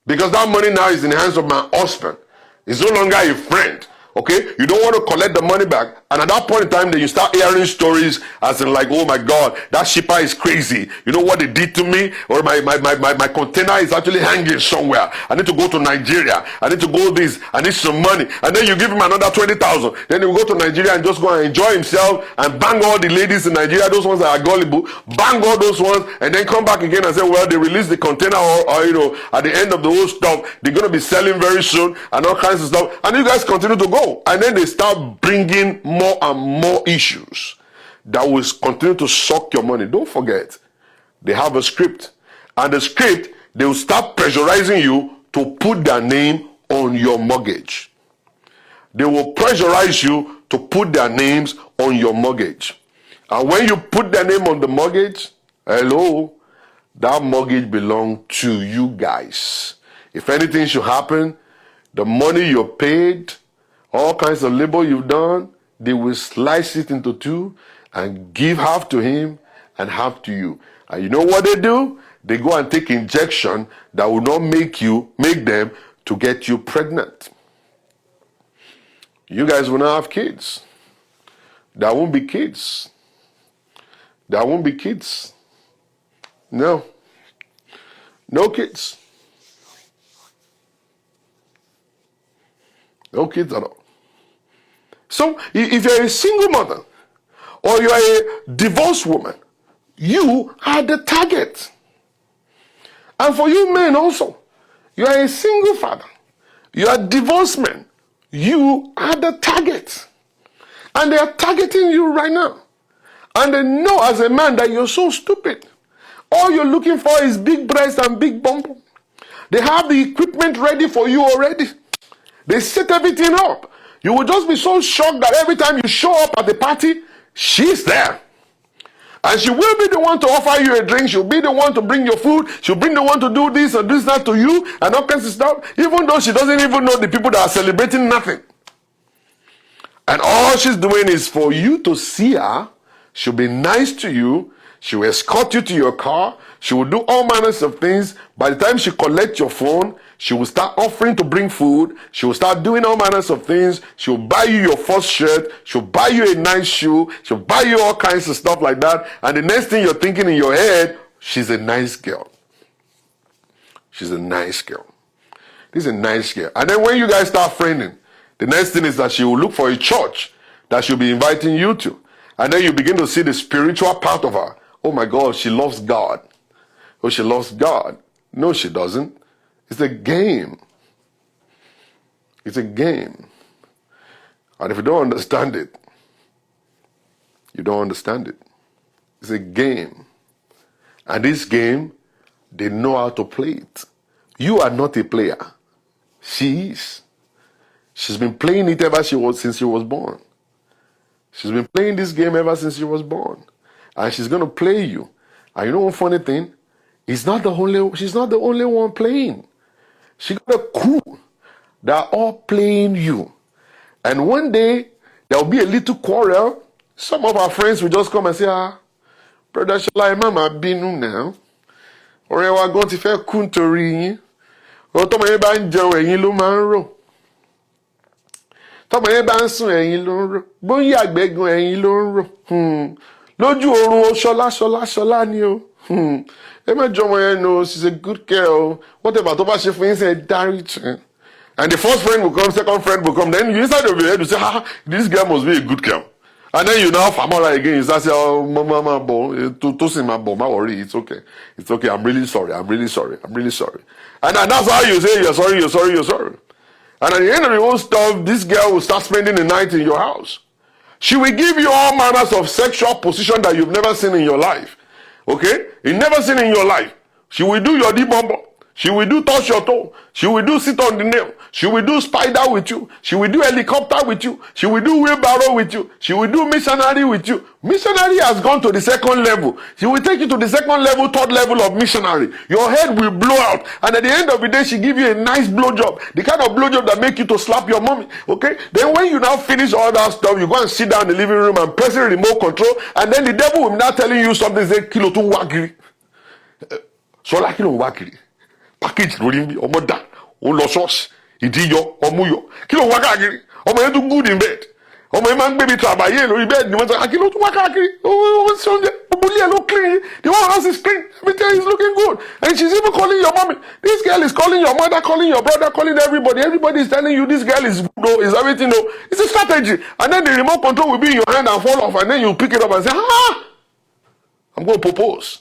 Because that money now is in the hands of my husband. He's no longer a friend. Okay, you don't want to collect the money back, and at that point in time, then you start hearing stories as in like, oh my God, that shipper is crazy. You know what they did to me, or my container is actually hanging somewhere. I need to go to Nigeria. I need to go this. I need some money, and then you give him another 20,000. Then he will go to Nigeria and just go and enjoy himself and bang all the ladies in Nigeria. Those ones that are gullible, bang all those ones, and then come back again and say, well, they released the container, or you know, at the end of the whole stuff, they're gonna be selling very soon and all kinds of stuff, and you guys continue to go. And then they start bringing more and more issues that will continue to suck your money. Don't forget, they have a script. And the script, they will start pressurizing you to put their name on your mortgage. They will pressurize you to put their names on your mortgage. And when you put their name on the mortgage, hello, that mortgage belongs to you guys. If anything should happen, the money you paid, all kinds of labor you've done, they will slice it into two and give half to him and half to you. And you know what they do? They go and take injection that will not make them to get you pregnant. You guys will not have kids. There won't be kids. There won't be kids. No. No kids. No kids at all. So, if you're a single mother or you're a divorced woman, you are the target. And for you men also, you are a single father, you are a divorced man, you are the target. And they are targeting you right now. And they know as a man that you're so stupid. All you're looking for is big breast and big bump. They have the equipment ready for you already. They set everything up. You will just be so shocked that every time you show up at the party, she's there. And she will be the one to offer you a drink. She'll be the one to bring your food. She'll be the one to do this and this, that to you and all kinds of stuff. Even though she doesn't even know the people that are celebrating nothing. And all she's doing is for you to see her. She'll be nice to you. She will escort you to your car. She will do all manners of things. By the time she collects your phone, she will start offering to bring food. She will start doing all manners of things. She will buy you your first shirt. She'll buy you a nice shoe. She'll buy you all kinds of stuff like that. And the next thing you're thinking in your head, she's a nice girl. She's a nice girl. This is a nice girl. And then when you guys start friending, the next thing is that she will look for a church that she'll be inviting you to. And then you begin to see the spiritual part of her. Oh my God, she loves God. Oh, she loves God. No, she doesn't. It's a game. It's a game. And if you don't understand it, you don't understand it. It's a game. And this game, they know how to play it. You are not a player. She is. She's been playing it since she was born. She's been playing this game ever since she was born. And she's going to play you. And you know one funny thing? She's not the only one playing. She got a crew that are all playing you. And one day, there will be a little quarrel. Some of our friends will just come and say, Brother Shola, Mama binu now. Ọ̀rẹ́ wa gan ti fẹ́ kú nítorí yín. Tọ́mọ yẹn bá ń jẹun ẹ̀yin ló máa ń rò. Tọ́mọ yẹn bá ń sùn ẹ̀yin ló ń rò. Bóyá àgbẹ̀gùn ẹ̀yin ló ń rò. Lójú oorun Ṣọlá ni o. Ẹ má jọmọ yẹn no, she's a good girl. Whatever tó bá ṣe fún yín ṣe dáríjì. And the first friend will come, second friend will come. Then you inside of your head you say, this girl must be a good girl. And then you now Famola again. You start saying, oh, mama, to see my bo, ma worry. It's okay. It's okay. I'm really sorry. I'm really sorry. I'm really sorry. And that's how you say you're sorry, you're sorry, you're sorry. And at the end of the whole stuff, this girl will start spending the night in your house. She will give you all manners of sexual position that you've never seen in your life. Okay? You've never seen in your life. She will do your D-bomber. She will do touch your toe. She will do sit on the nail. She will do spider with you. She will do helicopter with you. She will do wheelbarrow with you. She will do missionary with you. Missionary has gone to the second level. She will take you to the second level, third level of missionary. Your head will blow out. And at the end of the day, she give you a nice blowjob. The kind of blowjob that make you to slap your mommy. Okay? Then when you now finish all that stuff, you go and sit down in the living room and press the remote control. And then the devil will now telling you something. Say, kilo tu wakiri. So like kilo wakiri. Package lórí mi ọmọ dà ó lọ ṣọ́ọ̀ṣì ìdíyọ ọmúyọ kí ló ń wá káàkiri ọmọ yẹn tún good in bed. ọmọ yẹn máa ń gbé mi tàbáyé lórí bed ni wọ́n sọ akí ló tún wá káàkiri ó ṣe oúnjẹ òbúlé ẹ̀ ló clean the whole house is clean everything is looking good and she's even calling your mommy. This girl is calling your mother, calling your brother, calling everybody. Everybody is telling you this girl is good, oh, is everything, oh. It's a strategy. And then the remote control will be in your hand and fall off, and then you pick it up and say, I'm going to propose.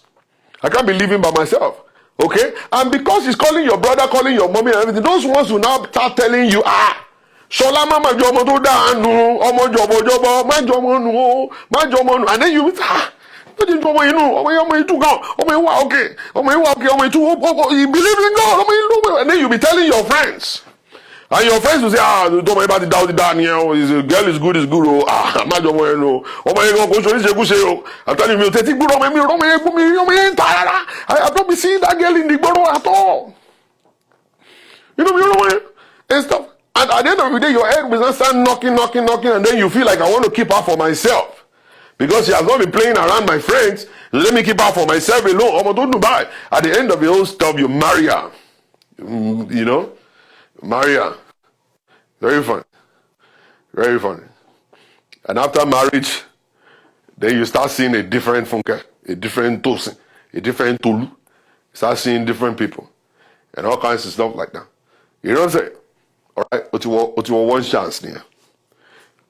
I can't be living by myself. Okay? And because he's calling your brother, calling your mommy and everything, those ones will now start telling you, Shola mama jomo to danu, omo jobo, ma jomo nu, and then you what is ọmọ inú ọmọ itu gan ọmọ iwa okay ọmọ itu you believe in God ọmọ inú and then you be telling your friends and your friends will say tọmọ ibà ti dá ni the girl is good o má jọ ọmọ yẹn o ọmọ yẹn gan kò sórí ṣekúṣe o àtàlẹ́ mi ò tẹ́tí gbúrọ̀ ọmọ yẹn ń ta rárá I have not been seeing that girl in the gbọ́dọ̀ at all mi ọmọ yẹn and stuff and at the end of the day your head will not start knocking and then you feel like I want to keep her for myself. Because she has not been playing around my friends, let me keep her for myself alone. Dubai. At the end of the whole stuff, you marry her. You know? Marry her. Very fun. Very funny. And after marriage, then you start seeing a different funke, a different tosin, a different tulu. You start seeing different people. And all kinds of stuff like that. You know what I'm saying? Alright, what you want one chance here.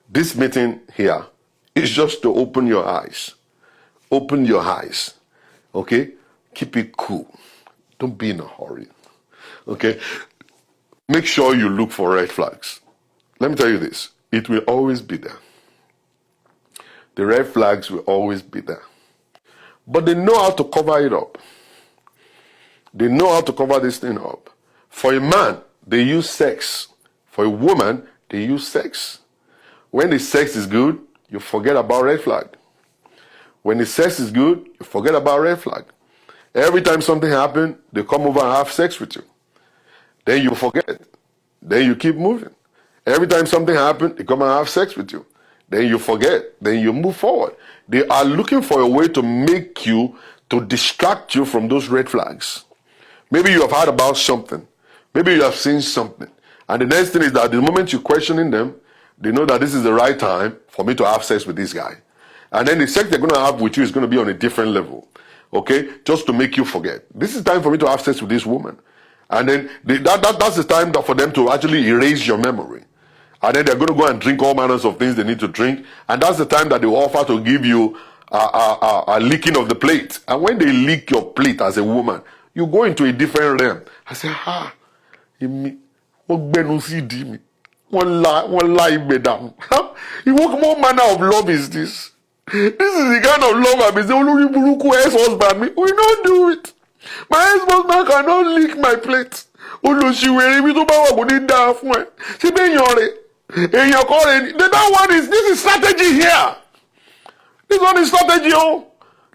This meeting here, it's just to open your eyes. Open your eyes. Okay? Keep it cool. Don't be in a hurry. Okay? Make sure you look for red flags. Let me tell you this. It will always be there. The red flags will always be there. But they know how to cover it up. They know how to cover this thing up. For a man, they use sex. For a woman, they use sex. When the sex is good, you forget about red flag. When the sex is good, you forget about red flag. Every time something happens, they come over and have sex with you. Then you forget. Then you keep moving. Every time something happens, they come and have sex with you. Then you forget. Then you move forward. They are looking for a way to make you, to distract you from those red flags. Maybe you have heard about something. Maybe you have seen something. And the next thing is that the moment you're questioning them, they know that this is the right time for me to have sex with this guy. And then the sex they're going to have with you is going to be on a different level. Okay? Just to make you forget. This is time for me to have sex with this woman. And then that's the time for them to actually erase your memory. And then they're going to go and drink all manners of things they need to drink. And that's the time that they offer to give you a licking of the plate. And when they lick your plate as a woman, you go into a different realm. I say, One lie made down. What manner of love is this? This is the kind of love I've been saying, ex-husband. We don't do it. My ex-husband cannot lick my plate. This is strategy here. This one is strategy, oh.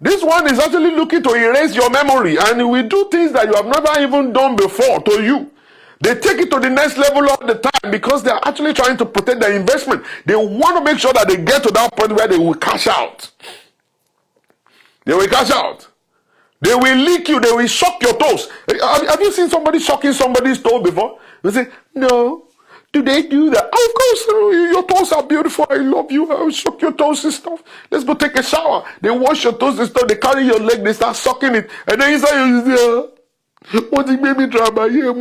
This one is actually looking to erase your memory, and it will do things that you have never even done before to you. They take it to the next level all the time because they are actually trying to protect their investment. They want to make sure that they get to that point where they will cash out. They will cash out. They will lick you. They will shock your toes. Have you seen somebody shocking somebody's toe before? You say, no. Do they do that? Of course, your toes are beautiful. I love you. I will shock your toes and stuff. Let's go take a shower. They wash your toes and stuff. They carry your leg. They start sucking it. And then inside you say, what did baby trabaye? And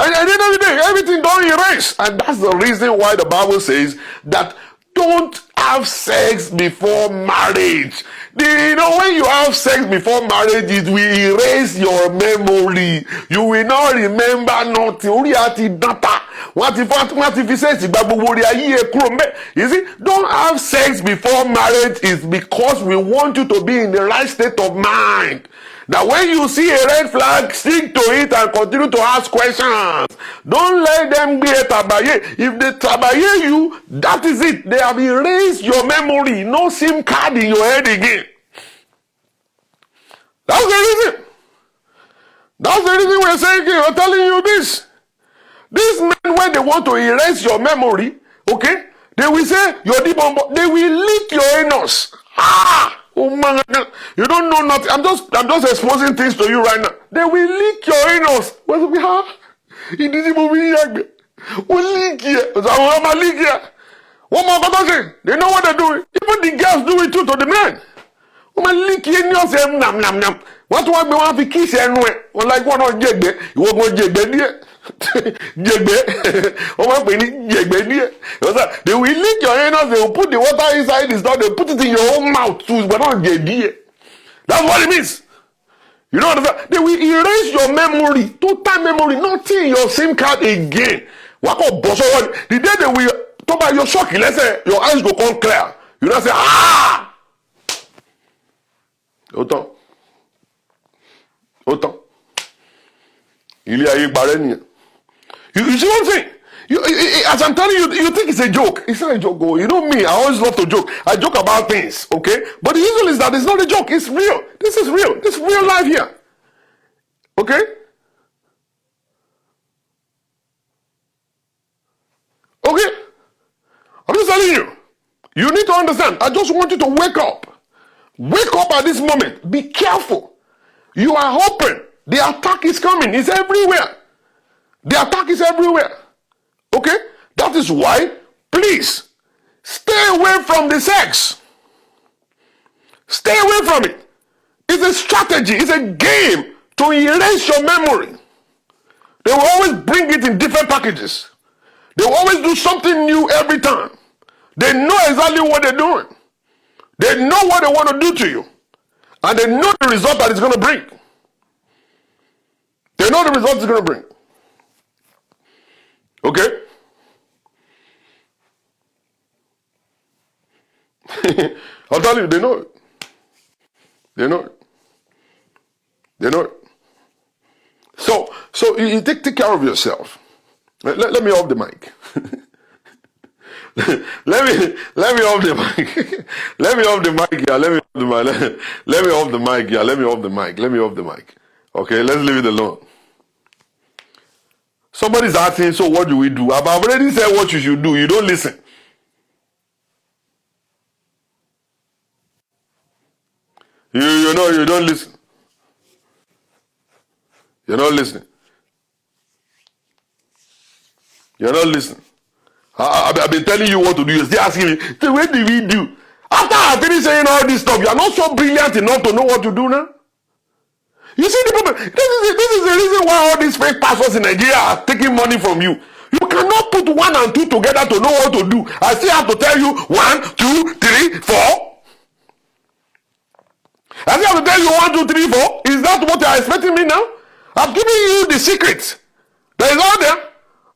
at the end of the day, everything don't erase. And that's the reason why the Bible says that don't have sex before marriage. When you have sex before marriage, it will erase your memory. You will not remember nothing. You see, don't have sex before marriage is because we want you to be in the right state of mind. That when you see a red flag, stick to it and continue to ask questions. Don't let them be a tabaye. If they tabaye you, that is it. They have erased your memory. No SIM card in your head again. That's the reason. That's the reason we're saying, we're telling you this. These men, when they want to erase your memory, okay, they will say, they will lick your anus. Oh man, you don't know nothing. I'm just exposing things to you right now. They will lick your anus. We leak here. I'm leak here. One more thing. They know what they're doing. Even the girls do it too to the men. I'm leak here. You say nam nam nam. What do I want to kiss anyway? Well, like one on jegbe. You won't go jegbe there. Jegbe. Oh my jegbe. They will lick your anus. They will put the water inside. It's not. They will put it in your own mouth too. But not jegbe. That's what it means. You know what I'm saying? They will erase your memory, total memory, nothing in your SIM card again. What called bosso? The day they will talk about your shock, let's say your eyes go come clear. You know say ah. Autant. Il y a eu barren. You see what I'm saying? As I'm telling you, you think it's a joke. It's not a joke. You know me, I always love to joke. I joke about things, okay? But the issue is that it's not a joke. It's real. This is real. This is real life here. Okay? Okay? I'm just telling you. You need to understand. I just want you to wake up. Wake up at this moment. Be careful. You are open. The attack is coming. It's everywhere. The attack is everywhere. Okay? That is why, please, stay away from the sex. Stay away from it. It's a strategy. It's a game to erase your memory. They will always bring it in different packages. They will always do something new every time. They know exactly what they're doing. They know what they want to do to you. And they know the result that it's going to bring. They know the result it's going to bring. Okay? I'll tell you, they know it. They know it. They know it. So you take care of yourself. Let me off the mic. let me off the mic. Let me off the mic. Yeah, let me off the mic. Let me off the mic. Yeah, let me off the mic. Let me off the mic. Okay, let's leave it alone. Somebody's asking, so what do we do? I've already said what you should do. You don't listen. You know, you don't listen. You're not listening. You're not listening. I've been telling you what to do. You're still asking me, so what do we do? After I finish saying all this stuff, you're not so brilliant enough to know what to do now. You see the problem? This is the reason why all these fake pastors in Nigeria are taking money from you. You cannot put 1 and 2 together to know what to do. I still have to tell you 1, 2, 3, 4. I still have to tell you 1, 2, 3, 4. Is that what you are expecting me now? I've given you the secret. There is all there.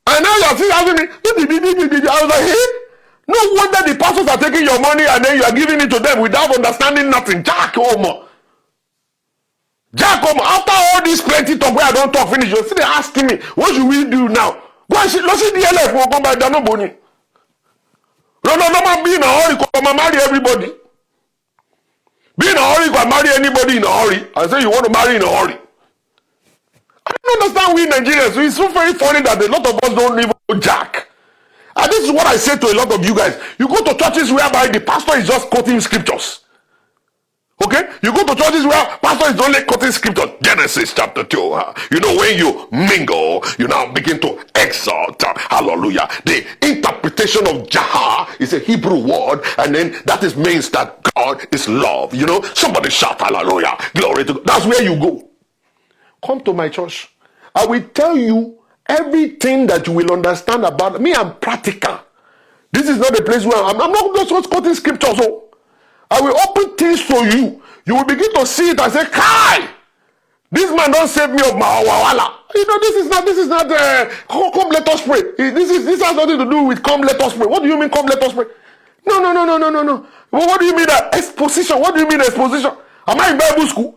And now you are still asking me. I was like, hey? No wonder the pastors are taking your money and then you are giving it to them without understanding nothing. Jack Omo. After all this plenty talk where I don't talk finish, you're still asking me, what should we do now? Go and see the LF will come by Dano Boni. No, be in a hurry, come and marry everybody. Be in a hurry, come marry anybody in a hurry. I say you want to marry in a hurry. I don't understand we Nigerians. So it's so very funny that a lot of us don't even know Jack. And this is what I say to a lot of you guys. You go to churches whereby the pastor is just quoting scriptures. Okay? You go to churches where pastor is only quoting scriptures. Genesis chapter 2. You know, when you mingle, you now begin to exalt. Hallelujah. The interpretation of Jah is a Hebrew word, and then that is means that God is love. You know, somebody shout hallelujah. Glory to God. That's where you go. Come to my church. I will tell you everything that you will understand about me. I'm practical. This is not a place where I'm not just quoting scriptures. So I will open things to you. You will begin to see it and say, Kai, this man don't save me of my wawala. You know, this is not come let us pray. This has nothing to do with come let us pray. What do you mean come let us pray? No. Well, what do you mean that exposition? What do you mean exposition? Am I in Bible school?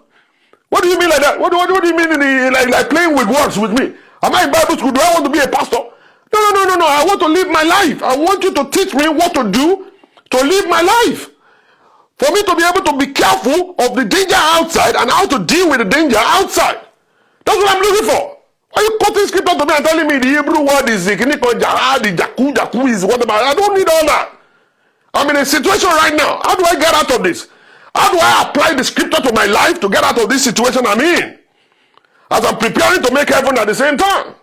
What do you mean like that? What do you mean in like playing with words with me? Am I in Bible school? Do I want to be a pastor? No. I want to live my life. I want you to teach me what to do to live my life. For me to be able to be careful of the danger outside and how to deal with the danger outside. That's what I'm looking for. Why are you quoting scripture to me and telling me the Hebrew word is the jaku is whatever? I don't need all that. I'm in a situation right now. How do I get out of this? How do I apply the scripture to my life to get out of this situation I'm in? As I'm preparing to make heaven at the same time.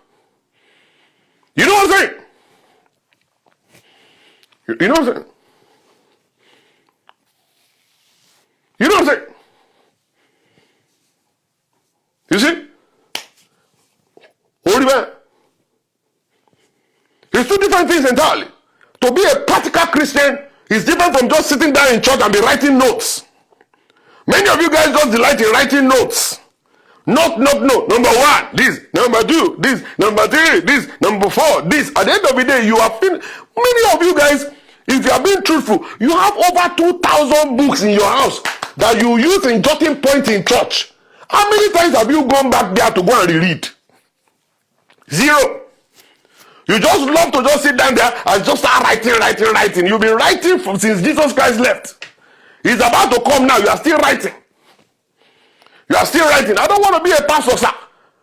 You know what I'm saying? You know what I'm saying? You know what I'm saying? You see? Holy man. It's two different things entirely. To be a practical Christian is different from just sitting down in church and be writing notes. Many of you guys just delight in writing notes. Note. Number one, this. Number two, this. Number three, this. Number four, this. At the end of the day, you have been, many of you guys, if you are being truthful, you have over 2,000 books in your house that you use in jotting points in church. How many times have you gone back there to go and reread? Zero. You just love to just sit down there and just start writing. You've been writing since Jesus Christ left. He's about to come now. You are still writing. You are still writing. I don't want to be a pastor, sir.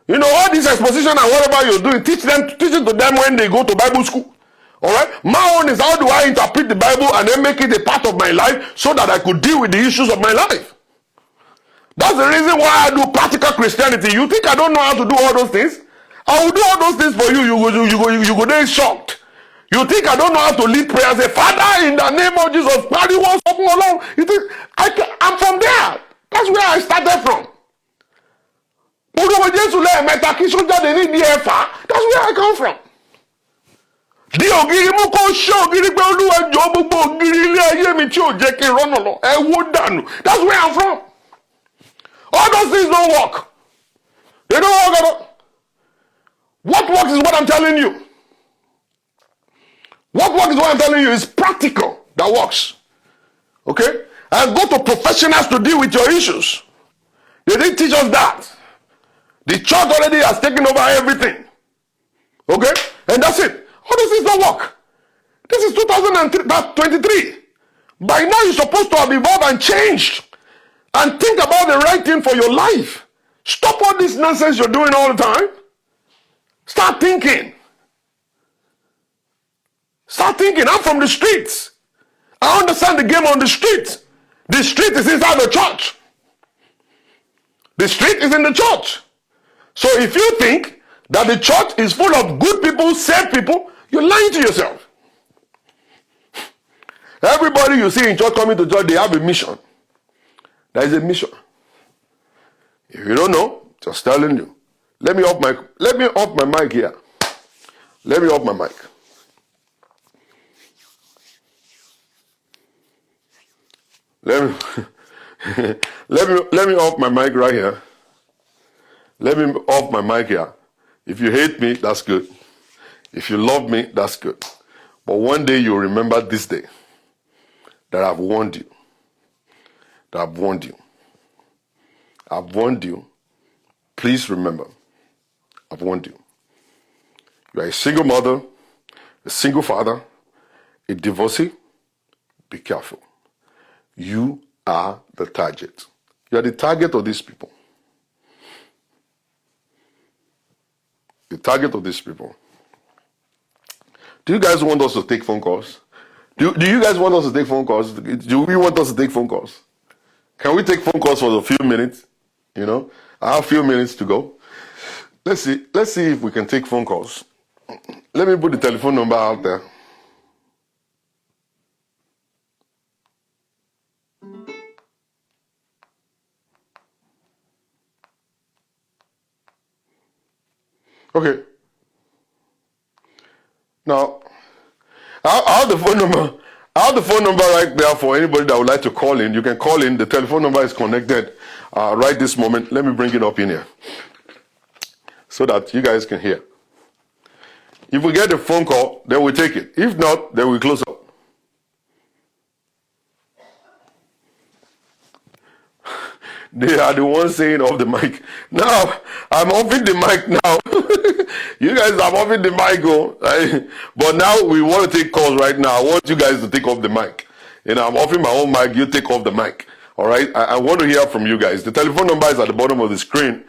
You know, all this exposition and whatever you're doing, teach it to them when they go to Bible school. All right? My own is, how do I interpret the Bible and then make it a part of my life so that I could deal with the issues of my life? That's the reason why I do practical Christianity. You think I don't know how to do all those things? I will do all those things for you. You go there shocked. You think I don't know how to lead prayer? Say, Father, in the name of Jesus, Father, wants something along. You think I'm from there? That's where I started from. That's where I come from. That's where I'm from. All those things don't work. They don't work at all. What works is what I'm telling you. What works is what I'm telling you. Is practical that works. Okay? And go to professionals to deal with your issues. They didn't teach us that. The church already has taken over everything. Okay? And that's it. All these things don't work. This is 2023. By now you're supposed to have evolved and changed. And think about the right thing for your life. Stop all this nonsense you're doing all the time. Start thinking. Start thinking. I'm from the streets. I understand the game on the streets. The street is inside the church. The street is in the church. So if you think that the church is full of good people, saved people, you're lying to yourself. Everybody you see in church coming to church, they have a mission. There is a mission. If you don't know, just telling you. Let me off my mic here. Let me off my mic. Let me off my mic right here. Let me off my mic here. If you hate me, that's good. If you love me, that's good. But one day you'll remember this day that I've warned you. That I've warned you. I've warned you. Please remember. I've warned you. You are a single mother, a single father, a divorcee. Be careful. You are the target. You are the target of these people. The target of these people. Do you guys want us to take phone calls? Do you guys want us to take phone calls? Do we want us to take phone calls? Can we take phone calls for a few minutes? You know, I have a few minutes to go. Let's see if we can take phone calls. Let me put the telephone number out there. Okay. Now, I have the phone number. I have the phone number right there for anybody that would like to call in. You can call in. The telephone number is connected right this moment. Let me bring it up in here so that you guys can hear. If we get a phone call, then we take it. If not, then we close up. They are the ones saying off the mic. Now, I'm offing the mic now. You guys are offing the mic, but now we want to take calls right now. I want you guys to take off the mic. You know, I'm offering my own mic. You take off the mic. All right? I want to hear from you guys. The telephone number is at the bottom of the screen.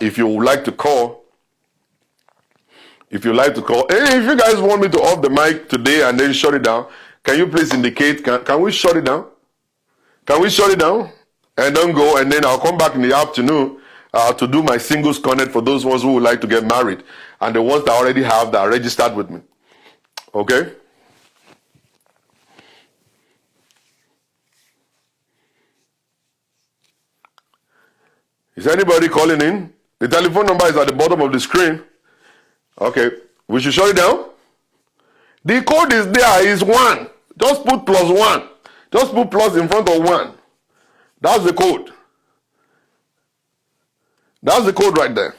If you would like to call. If you like to call. Hey, if you guys want me to off the mic today and then shut it down, can you please indicate? Can we shut it down? Can we shut it down? And don't go, and then I'll come back in the afternoon to do my singles connect for those ones who would like to get married, and the ones that already have that are registered with me. Okay? Is anybody calling in? The telephone number is at the bottom of the screen. Okay, we should shut it down. The code is there, is 1. Just put +1. Just put plus in front of 1. That's the code. That's the code right there.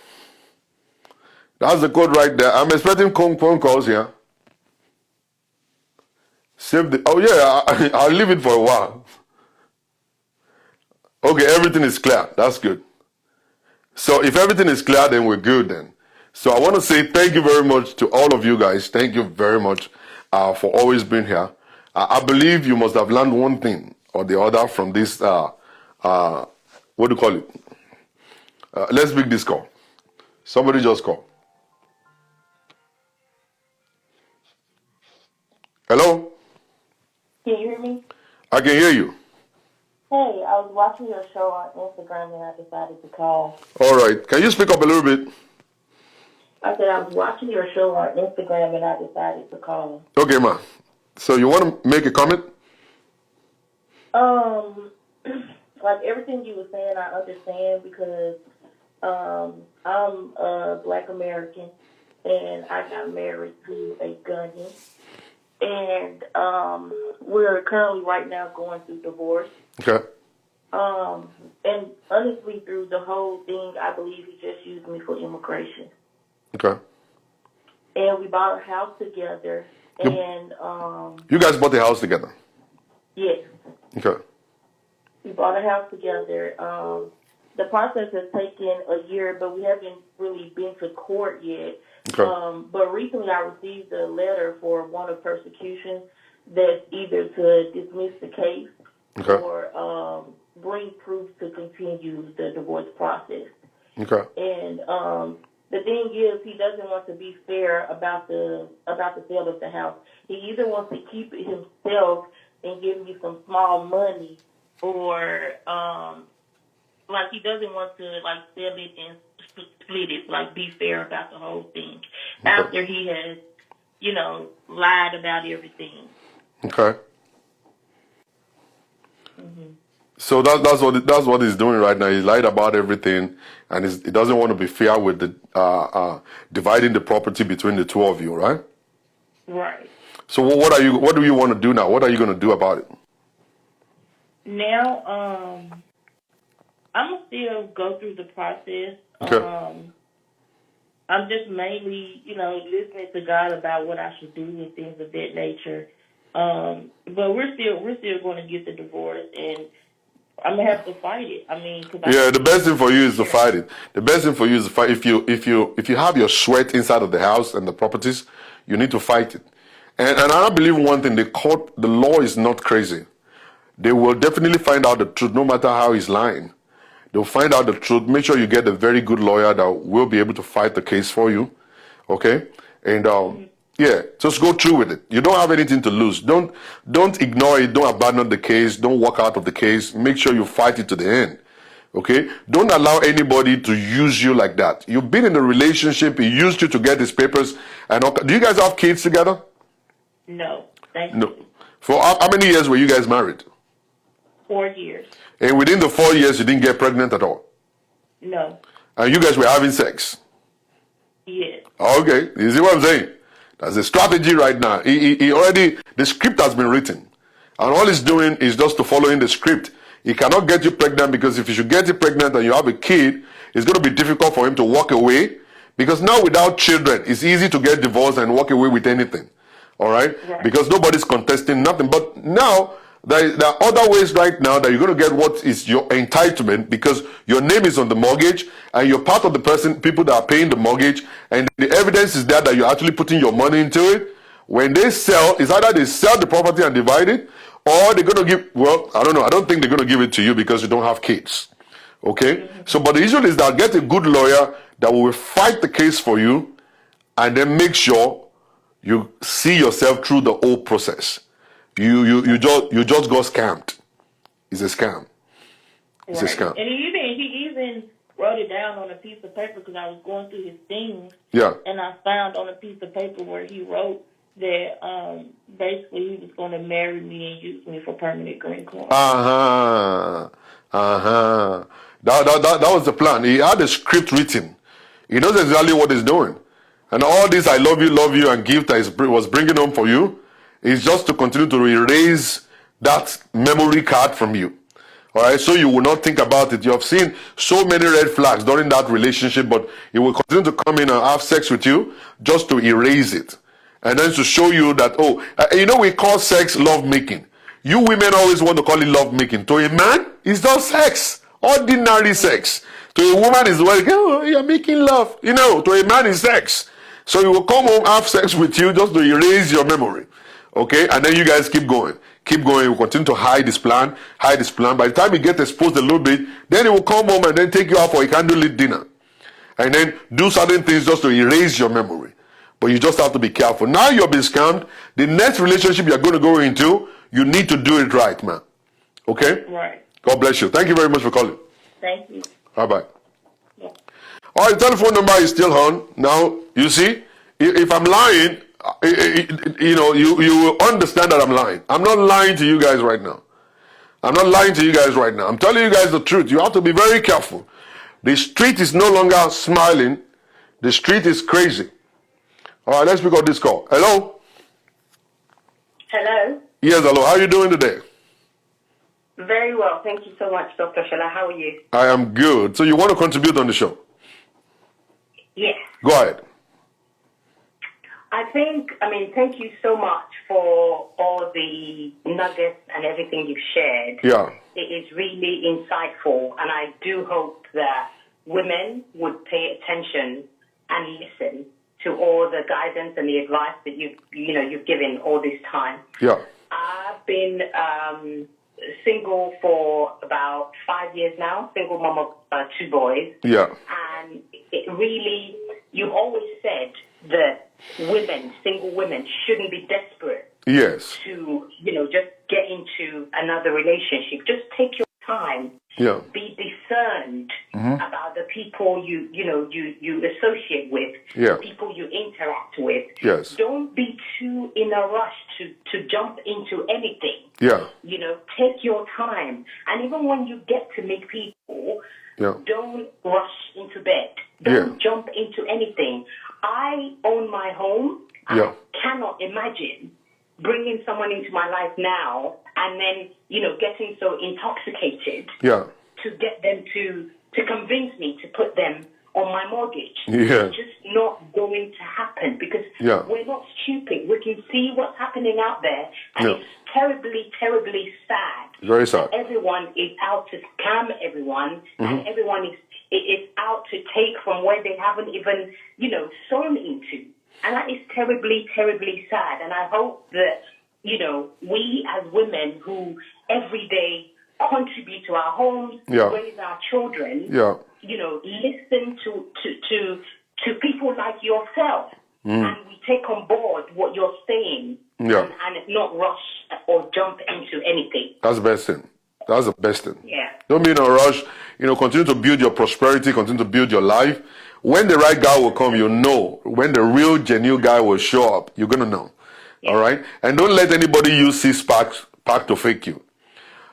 That's the code right there. I'm expecting phone calls here. Save the. Oh yeah, I'll leave it for a while. Okay, everything is clear. That's good. So if everything is clear, then we're good then. So I want to say thank you very much to all of you guys. Thank you very much for always being here. I believe you must have learned one thing or the other from this. What do you call it? Let's pick this call. Somebody just call. Hello? Can you hear me? I can hear you. Hey, I was watching your show on Instagram and I decided to call. All right. Can you speak up a little bit? I said I was watching your show on Instagram and I decided to call. Okay, ma. So you want to make a comment? Like everything you were saying, I understand because I'm a Black American and I got married to a gunny. And we're currently right now going through divorce. Okay. And honestly, through the whole thing, I believe he just used me for immigration. Okay. And we bought a house together. And you guys bought the house together? yes. Okay. We bought a house together. The process has taken a year, but we haven't really been to court yet. Okay. But recently I received a letter for warrant of persecution that's either to dismiss the case Okay. or bring proof to continue the divorce process. Okay. And the thing is, he doesn't want to be fair about the sale of the house. He either wants to keep it himself and give me some small money, or like he doesn't want to like sell it and split it, like be fair about the whole thing. Okay. After he has, lied about everything. Okay. Mm-hmm. So that's what he's doing right now. He's lied about everything, and he doesn't want to be fair with the dividing the property between the two of you, right? Right. So what do you want to do now? What are you going to do about it? Now, I'm gonna still go through the process. Okay. I'm just mainly, listening to God about what I should do and things of that nature. But we're still going to get the divorce, and I'm gonna have to fight it. I mean, the best thing for you is to fight it. The best thing for you is to fight. If you have your sweat inside of the house and the properties, you need to fight it. And I believe one thing: the law is not crazy. They will definitely find out the truth, no matter how he's lying. They'll find out the truth. Make sure you get a very good lawyer that will be able to fight the case for you. Okay? And yeah, just go through with it. You don't have anything to lose. Don't ignore it. Don't abandon the case. Don't walk out of the case. Make sure you fight it to the end. Okay? Don't allow anybody to use you like that. You've been in a relationship. He used you to get his papers. And all. Do you guys have kids together? No. Thank No. you. For how many years were you guys married? 4 years. And within the 4 years, you didn't get pregnant at all? No. And you guys were having sex? Yes. Okay. You see what I'm saying? That's a strategy right now. He already, the script has been written. And all he's doing is just to follow in the script. He cannot get you pregnant, because if you should get you pregnant and you have a kid, it's going to be difficult for him to walk away. Because now without children, it's easy to get divorced and walk away with anything. All right? Because nobody's contesting nothing. But now, there are other ways right now that you're going to get what is your entitlement, because your name is on the mortgage and you're part of the people that are paying the mortgage, and the evidence is there that you're actually putting your money into it. When they sell, it's either they sell the property and divide it, or they're going to give, well, I don't know. I don't think they're going to give it to you because you don't have kids. Okay? So, but the issue is that get a good lawyer that will fight the case for you, and then make sure you see yourself through the whole process. You just got scammed. It's a scam. It's a scam. And he even wrote it down on a piece of paper because I was going through his things. Yeah. And I found on a piece of paper where he wrote that basically he was going to marry me and use me for permanent green card. That was the plan. He had a script written. He knows exactly what he's doing. And all this I love you, and gift that he was bringing home for you is just to continue to erase that memory card from you. All right, so you will not think about it. You have seen so many red flags during that relationship, but he will continue to come in and have sex with you just to erase it. And then to show you that, we call sex love making. You women always want to call it love making. To a man, it's just sex. Ordinary sex. To a woman, it's like, oh, you're making love. To a man, it's sex. So he will come home, have sex with you just to erase your memory. Okay? And then you guys keep going. Keep going. He will continue to hide his plan. By the time he gets exposed a little bit, then he will come home and then take you out for a candlelit dinner. And then do certain things just to erase your memory. But you just have to be careful. Now you're being scammed. The next relationship you're going to go into, you need to do it right, man. Okay? Right. God bless you. Thank you very much for calling. Thank you. Bye-bye. Yeah. All right, telephone number is still on. Now, you see, if I'm lying, you will understand that I'm lying. I'm not lying to you guys right now. I'm telling you guys the truth. You have to be very careful. The street is no longer smiling. The street is crazy. All right, let's pick up this call. Hello? Hello. Yes, hello. How are you doing today? Very well. Thank you so much, Dr. Shola. How are you? I am good. So you want to contribute on the show? Yes. Go ahead. Thank you so much for all the nuggets and everything you've shared. Yeah. It is really insightful, and I do hope that women would pay attention and listen to all the guidance and the advice that you've given all this time. Yeah. I've been single for about 5 years now, single mom of 2 boys. Yeah. And it really, you always said that single women shouldn't be desperate Yes. to, just get into another relationship. Just take your time. Yeah. Be discerned about the people you associate with, Yeah. people you interact with. Yes. Don't be too in a rush to jump into anything. Yeah. Take your time. And even when you get to meet people, Yeah. don't rush into bed. Don't jump into anything. I own my home. Yeah. I cannot imagine bringing someone into my life now and then, getting so intoxicated Yeah. to get them to convince me to put them on my mortgage. Yeah. It's just not going to happen because Yeah. we're not stupid. We can see what's happening out there, and Yeah. it's terribly, terribly sad. Very sad. Everyone is out to scam everyone, and everyone is out to take from where they haven't even, sown into. And that is terribly, terribly sad. And I hope that, we as women who every day contribute to our homes, Yeah. raise our children, Yeah. listen to people like yourself. And we take on board what you're saying Yeah. and not rush or jump into anything. That's the best thing. That's the best thing. Yeah. Don't be in a rush. Continue to build your prosperity, continue to build your life. When the right guy will come, when the real, genuine guy will show up, you're going to know. Yeah. All right? And don't let anybody use six-pack to fake you.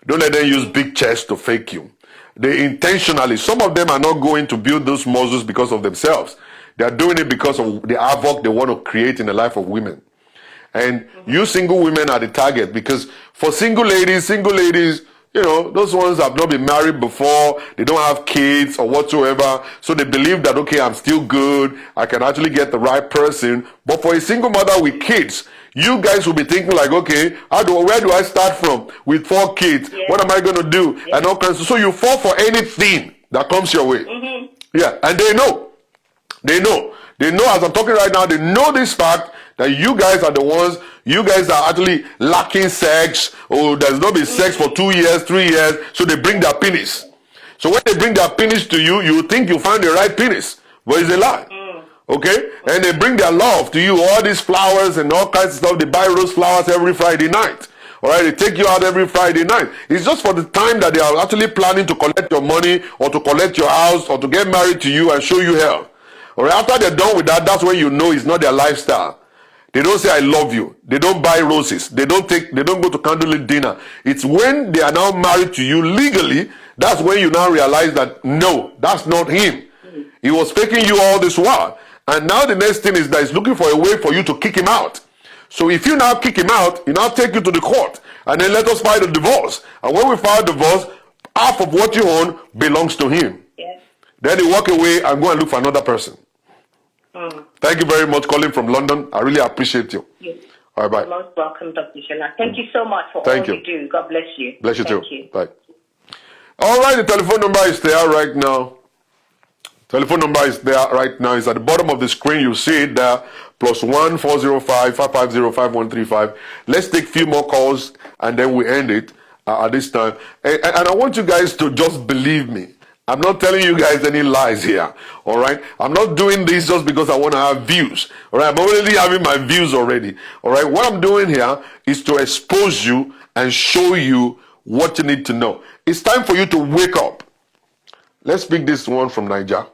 Don't let them use big chests to fake you. They intentionally, some of them are not going to build those muscles because of themselves. They are doing it because of the havoc they want to create in the life of women. And you single women are the target because for single ladies, those ones have not been married before, they don't have kids or whatsoever, so they believe that, okay, I'm still good, I can actually get the right person. But for a single mother with kids, you guys will be thinking like, okay, where do I start from with 4 kids? Yeah. What am I going to do? Yeah. And all kinds of, so you fall for anything that comes your way. Yeah, and they know as I'm talking right now, they know this fact that you guys are the ones, you guys are actually lacking sex, or there's not been sex for 2 years, 3 years, so they bring their penis. So when they bring their penis to you, you think you find the right penis, but it's a lie. Okay? And they bring their love to you, all these flowers and all kinds of stuff. They buy rose flowers every Friday night. All right, they take you out every Friday night. It's just for the time that they are actually planning to collect your money or to collect your house or to get married to you and show you hell. All right, after they're done with that, that's when you know it's not their lifestyle. They don't say I love you. They don't buy roses. They don't go to candlelit dinner. It's when they are now married to you legally, that's when you now realize that no, that's not him. He was faking you all this while. And now the next thing is that he's looking for a way for you to kick him out. So if you now kick him out, he now take you to the court and then let us file a divorce. And when we file divorce, half of what you own belongs to him. Yes. Then he walk away and go and look for another person. Thank you very much, calling from London. I really appreciate you. Yes. All right, bye. You're most welcome, Dr. Shola. Thank you so much for Thank all you. you do. God bless you. Bless you Thank too. you. Bye. All right, the telephone number is there right now. Telephone number is there right now. It's at the bottom of the screen. You see it there. +1 405 550 5135. Let's take a few more calls and then we end it at this time. And I want you guys to just believe me. I'm not telling you guys any lies here. All right. I'm not doing this just because I want to have views. All right. I'm already having my views already. All right. What I'm doing here is to expose you and show you what you need to know. It's time for you to wake up. Let's pick this one from Niger.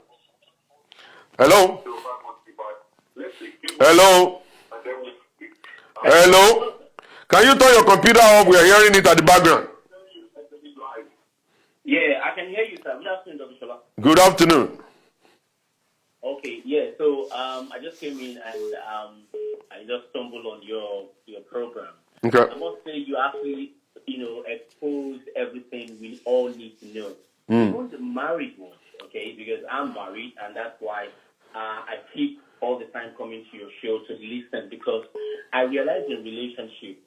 Hello? Hello? Hello? Can you turn your computer off? We are hearing it at the background. Yeah, I can hear you, sir. Good afternoon, Dr. Shola. Good afternoon. Okay, yeah. So I just came in and I just stumbled on your program. Okay. I must say you actually, exposed everything we all need to know. Even the married ones, okay? Because I'm married, and that's why I keep all the time coming to your show to listen, because I realize in relationship,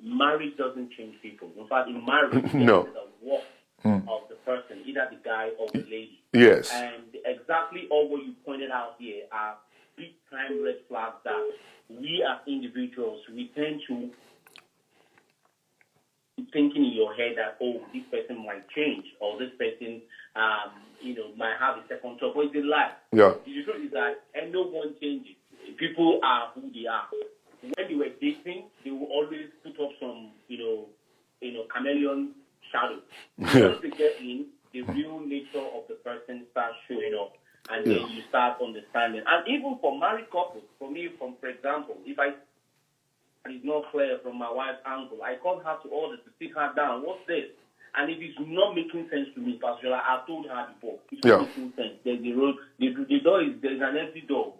marriage doesn't change people. In fact, in marriage, No. there's a work of the person, either the guy or the lady. Yes. And exactly all what you pointed out here are big time red flags that we as individuals, we tend to thinking in your head that, oh, this person might change, or this person, might have a second thought. But it's a lie. Yeah. The truth is that and no one changes. People are who they are. When they were dating, they will always put up some, chameleon shadow. Once they get in, the real nature of the person starts showing up, and then you start understanding. And even for married couples, for example, if it's not clear from my wife's angle, I call her to order to sit her down. What's this? And if it's not making sense to me, Pastor Shola, I've told her before, it's not making sense. There's the road, there's an empty door.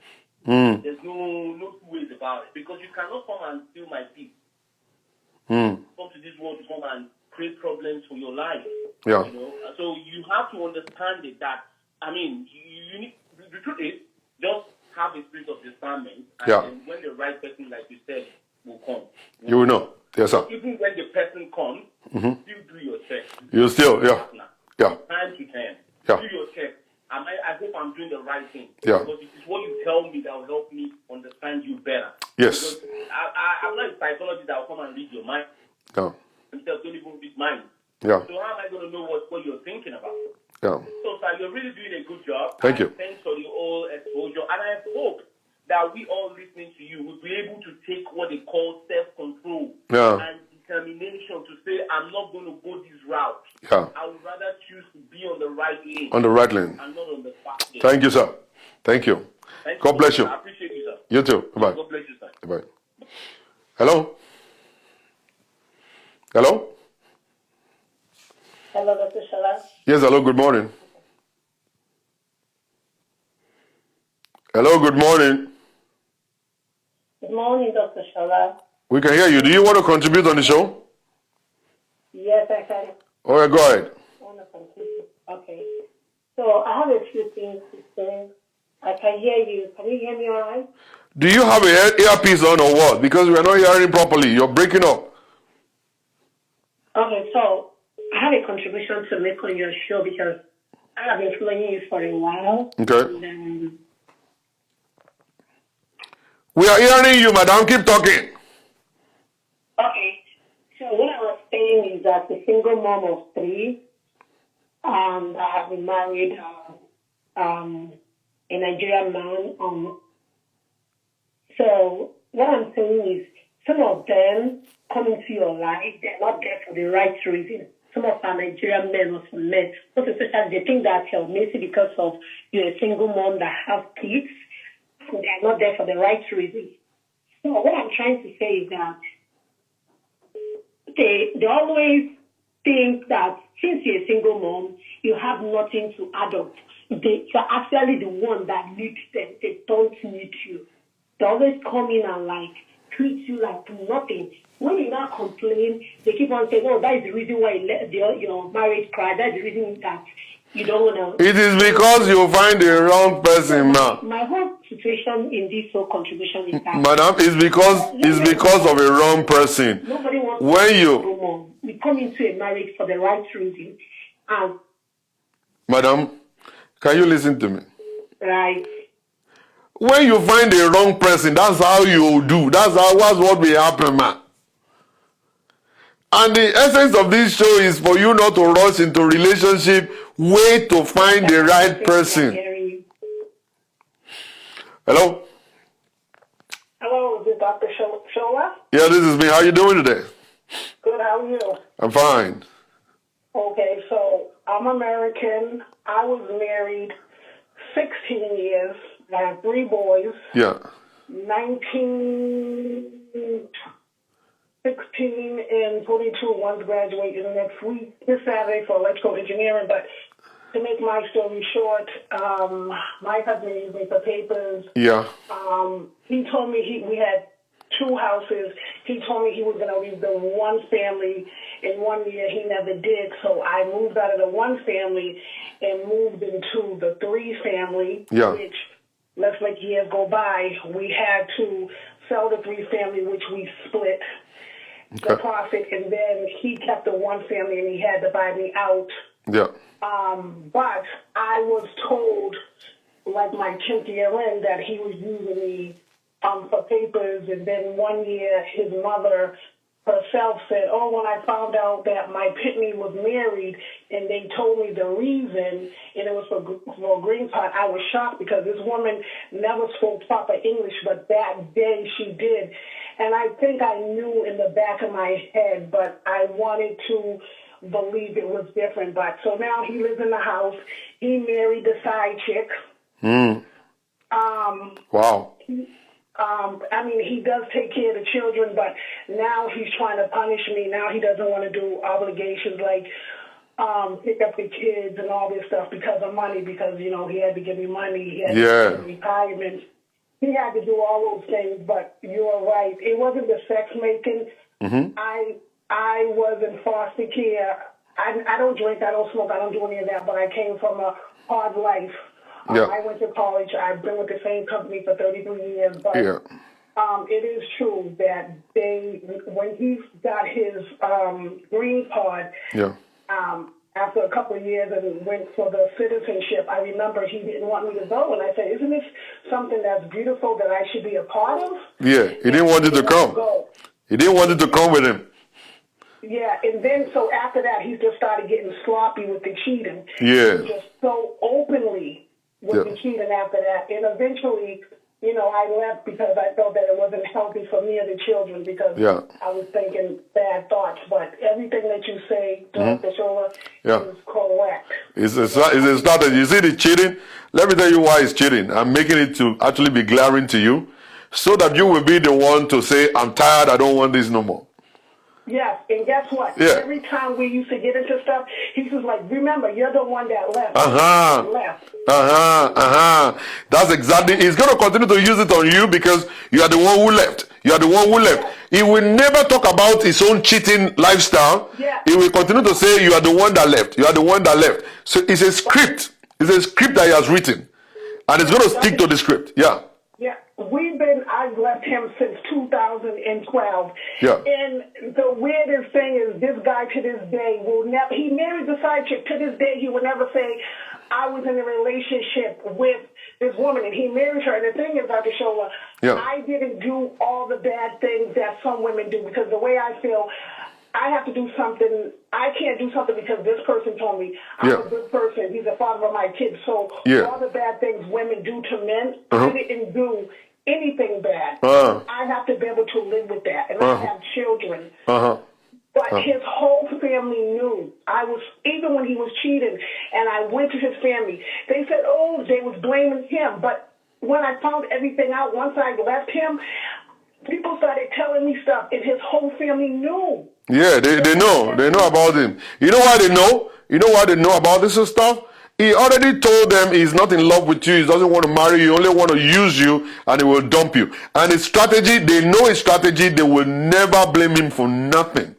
There's no two ways about it, because you cannot come and steal my peace. Come to this world to come and create problems for your life. Yeah. So you have to understand it that, you need, the truth is, just have a spirit of discernment, and then when the right person, like you said, will come. You will know. Yes, sir. Even when the person comes, still do your check. You still, yeah. Time to time. Yeah. Do your check. I hope I'm doing the right thing. Yeah. Because it is what you tell me that will help me understand you better. Yes. Because I'm not a psychologist that will come and read your mind. Yeah. Himself don't even read mine. Yeah. So how am I going to know what you're thinking about? Yeah. So, sir, you're really doing a good job. Thank you. Thanks for the whole exposure. And I hope that we all listening to you will be able to take what they call self-control and determination to say, I'm not going to go this route. Yeah. I would rather choose to be on the right lane. On the right lane. And not on the fast lane. Thank you, sir. Thank you. God bless you. I appreciate you, sir. You too. Bye. God bless you, sir. Bye. Hello? Hello? Hello, Dr. Shola. Yes, hello, good morning. Hello, good morning. Good morning, Dr. Shola. We can hear you. Do you want to contribute on the show? Yes, I can. All right, go ahead. Okay. So I have a few things to say. I can hear you. Can you hear me all right? Do you have an earpiece on or what? Because we are not hearing properly. You're breaking up. Okay, so I have a contribution to make on your show because I have been following you for a while. Okay. And, We are hearing you, madam. Keep talking. okay. So what I was saying is that a single mom of 3, and I have been married a Nigerian man. So what I'm saying is, some of them come into your life, they're not there for the right reason. Some of our Nigerian men or some men, most especially they think that maybe because of you're a single mom that has kids, and they're not there for the right reason. So what I'm trying to say is that they always think that since you're a single mom, you have nothing to add up. You're actually the one that needs them. They don't need you. They always come in and treat you like nothing. When you now complain, they keep on saying, "Oh, that is the reason why your marriage cried. That's the reason that you don't want to." It is because you find the wrong person, man. My whole situation in this whole contribution is that, Madam, it's because of a wrong person. Nobody wants When to you, be a mom. We come into a marriage for the right reason, and Madam, can you listen to me? right. When you find the wrong person, that's how you do. That's what will happen, man. And the essence of this show is for you not to rush into relationship. Wait to find the right person. Hello? Hello, is it Dr. Shola? Yeah, this is me. How you doing today? Good, how are you? I'm fine. Okay, so I'm American. I was married 16 years. I have 3 boys. Yeah. 19, 16, and 22. One's graduating next week, this Saturday, for electrical engineering. But to make my story short, my husband used me for papers. Yeah. He told me we had 2 houses. He told me he was going to leave the one family in 1 year. He never did. So I moved out of the one family and moved into the 3 family, Yeah. which, let's let years go by, we had to sell the 3 family, which we split the profit, and then he kept the one family and he had to buy me out. Yeah. But I was told, like my 10th year in, that he was using me for papers, and then 1 year his mother herself said, "Oh, when I found out that my pitney was married and they told me the reason, and it was for a green card, I was shocked because this woman never spoke proper English, but that day she did." And I think I knew in the back of my head, but I wanted to believe it was different. But so now he lives in the house. He married the side chick. Wow. I mean, he does take care of the children, but now he's trying to punish me. Now he doesn't want to do obligations like pick up the kids and all this stuff because of money, because, he had to give me money. He had to give me retirement. He had to do all those things, but you're right. It wasn't the sex making. I was in foster care. I don't drink, I don't smoke, I don't do any of that, but I came from a hard life. I went to college. I've been with the same company for 33 years, but it is true that when he got his green card, after a couple of years and went for the citizenship, I remember he didn't want me to go, and I said, "Isn't this something that's beautiful that I should be a part of?" Yeah, he didn't want you to come. He didn't want you to come with him. Yeah, and then so after that, he just started getting sloppy with the cheating. Yeah. Just so openly with the cheating after that. And eventually, I left because I felt that it wasn't healthy for me or the children because I was thinking bad thoughts. But everything that you say, Dr. Shola, is correct. It's a strategy. You see the cheating? Let me tell you why it's cheating. I'm making it to actually be glaring to you so that you will be the one to say, "I'm tired, I don't want this no more." Yes, and guess what? Yeah. Every time we used to get into stuff, he was like, "Remember, you're the one that left." That's exactly. He's going to continue to use it on you because you are the one who left. You are the one who left. He will never talk about his own cheating lifestyle. Yeah. He will continue to say, "You are the one that left. You are the one that left." So it's a script. It's a script that he has written, and it's going to stick to the script. Yeah. Yeah, I've left him since 2012. Yeah. And the weirdest thing is this guy to this day will never, he married the side chick. To this day, he will never say, "I was in a relationship with this woman," and he married her. And the thing is, Dr. Shola, I didn't do all the bad things that some women do because the way I feel, I have to do something. I can't do something because this person told me I'm a good person. He's the father of my kids. So all the bad things women do to men, I didn't do anything bad. I have to be able to live with that. And I have children. But his whole family knew. Even when he was cheating, and I went to his family, they said, oh, they was blaming him. But when I found everything out, once I left him, people started telling me stuff, and his whole family knew. Yeah, they know. They know about him. You know why they know? You know why they know about this stuff? He already told them he's not in love with you. He doesn't want to marry you. He only want to use you, and he will dump you. And his strategy, they know his strategy. They will never blame him for nothing.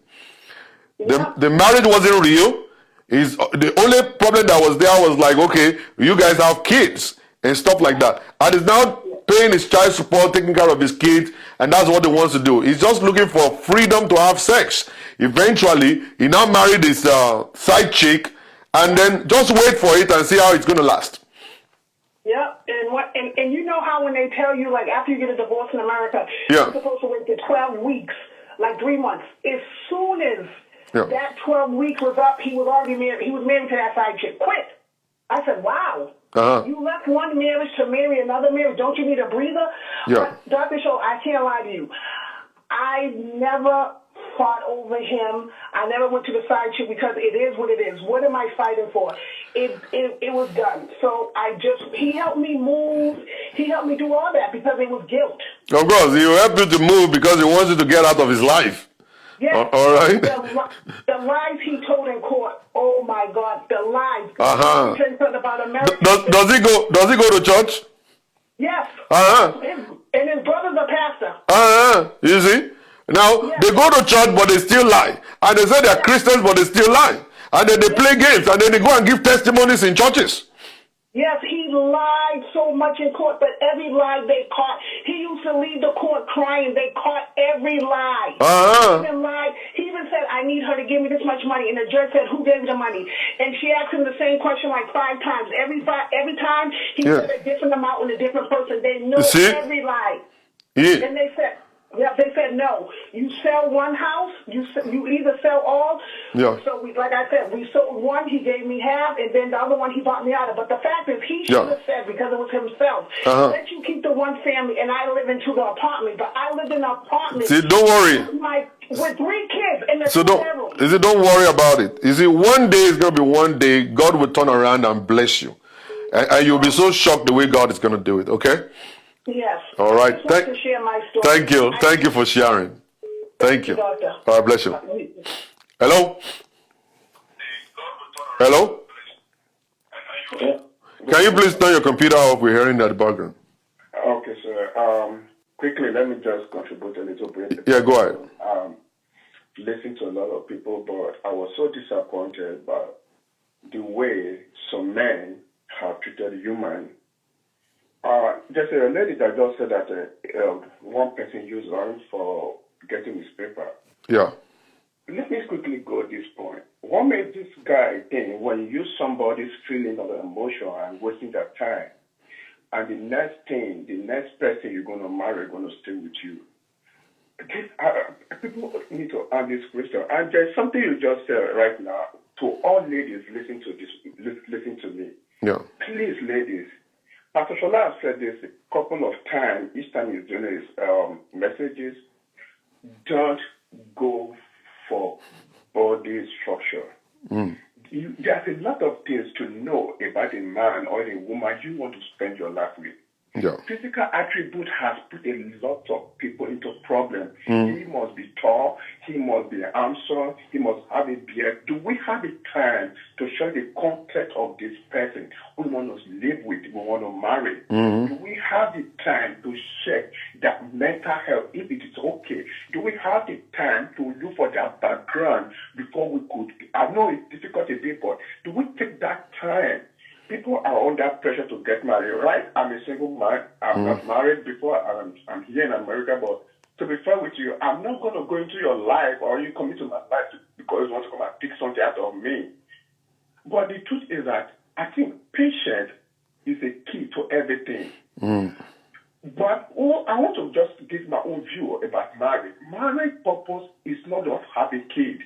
The marriage wasn't real. The only problem that was there was like, okay, you guys have kids and stuff like that. And he's now paying his child support, taking care of his kids, and that's what he wants to do. He's just looking for freedom to have sex. Eventually, he now married his side chick, and then just wait for it and see how it's going to last. Yeah, and you know how when they tell you, like, after you get a divorce in America, yeah, you're supposed to wait for 12 weeks, like 3 months. As soon as that 12 weeks was up, he was already married. He was married to that side chick. Quit. I said, wow. You left one marriage to marry another marriage. Don't you need a breather? Yeah. But Dr. Show, I can't lie to you. I never fought over him. I never went to the side chick because it is what it is. What am I fighting for? It was done. So he helped me move. He helped me do all that because it was guilt. Of course, he helped you to move because he wants you to get out of his life. Yes. All right. The lies he told in court. Oh my God, the lies. About America. Does he go to church? Yes. And his brother's a pastor. You see? Now they go to church but they still lie. And they say they're Christians but they still lie. And then they play games and then they go and give testimonies in churches. Yes, he lied so much in court, but every lie they caught. He used to leave the court crying. They caught every lie. He even said, I need her to give me this much money. And the judge said, who gave you the money? And she asked him the same question like 5 times. Every time, he said a different amount with a different person. They knew every lie. Yeah. And they said no. You sell one house, you either sell all. Yeah. So like I said, we sold one. He gave me half, and then the other one he bought me out of. But the fact is, he should have said, because it was himself, let you keep the one family, and I live into the apartment. But I lived in an apartment. See, don't worry. With 3 kids in the don't worry about it. You see, one day is going to be one day. God will turn around and bless you, and you'll be so shocked the way God is going to do it. Okay. Yes. All right. To share my story. Thank you. Thank you for sharing. Thank you. Doctor. All right, bless you. Hello? Hello? Can you please turn your computer off? We're hearing that background. Okay, sir. Quickly, let me just contribute a little bit. Yeah, go ahead. Listened to a lot of people, but I was so disappointed by the way some men have treated human. There's a lady that just said that one person used her for getting his paper. Yeah. Let me quickly go to this point. What made this guy think when you use somebody's feeling or emotion and wasting their time, and the next person you're going to marry is going to stay with you? People need to ask this question. And there's something you just said right now. To all ladies, listen to me. Yeah. Please, ladies. Pastor Shola has said this a couple of times. Each time he's doing his messages, don't go for body structure. There's a lot of things to know about a man or a woman you want to spend your life with. Yeah. Physical attribute has put a lot of people into problem. He must be tall. He must be handsome. He must have a beard. Do we have the time to show the content of this person we want to live with, we want to marry? Do we have the time to check that mental health, if it is okay? Do we have the time to look for their background before we could? I know it's difficult a bit, but do we take that time? People are under pressure to get married, right? I'm a single man. I'm not married before. I'm here in America, but to be fair with you, I'm not going to go into your life or you come into my life because you want to come and pick something out of me. But the truth is that I think patience is a key to everything. But I want to just give my own view about marriage. Marriage purpose is not to have a kid.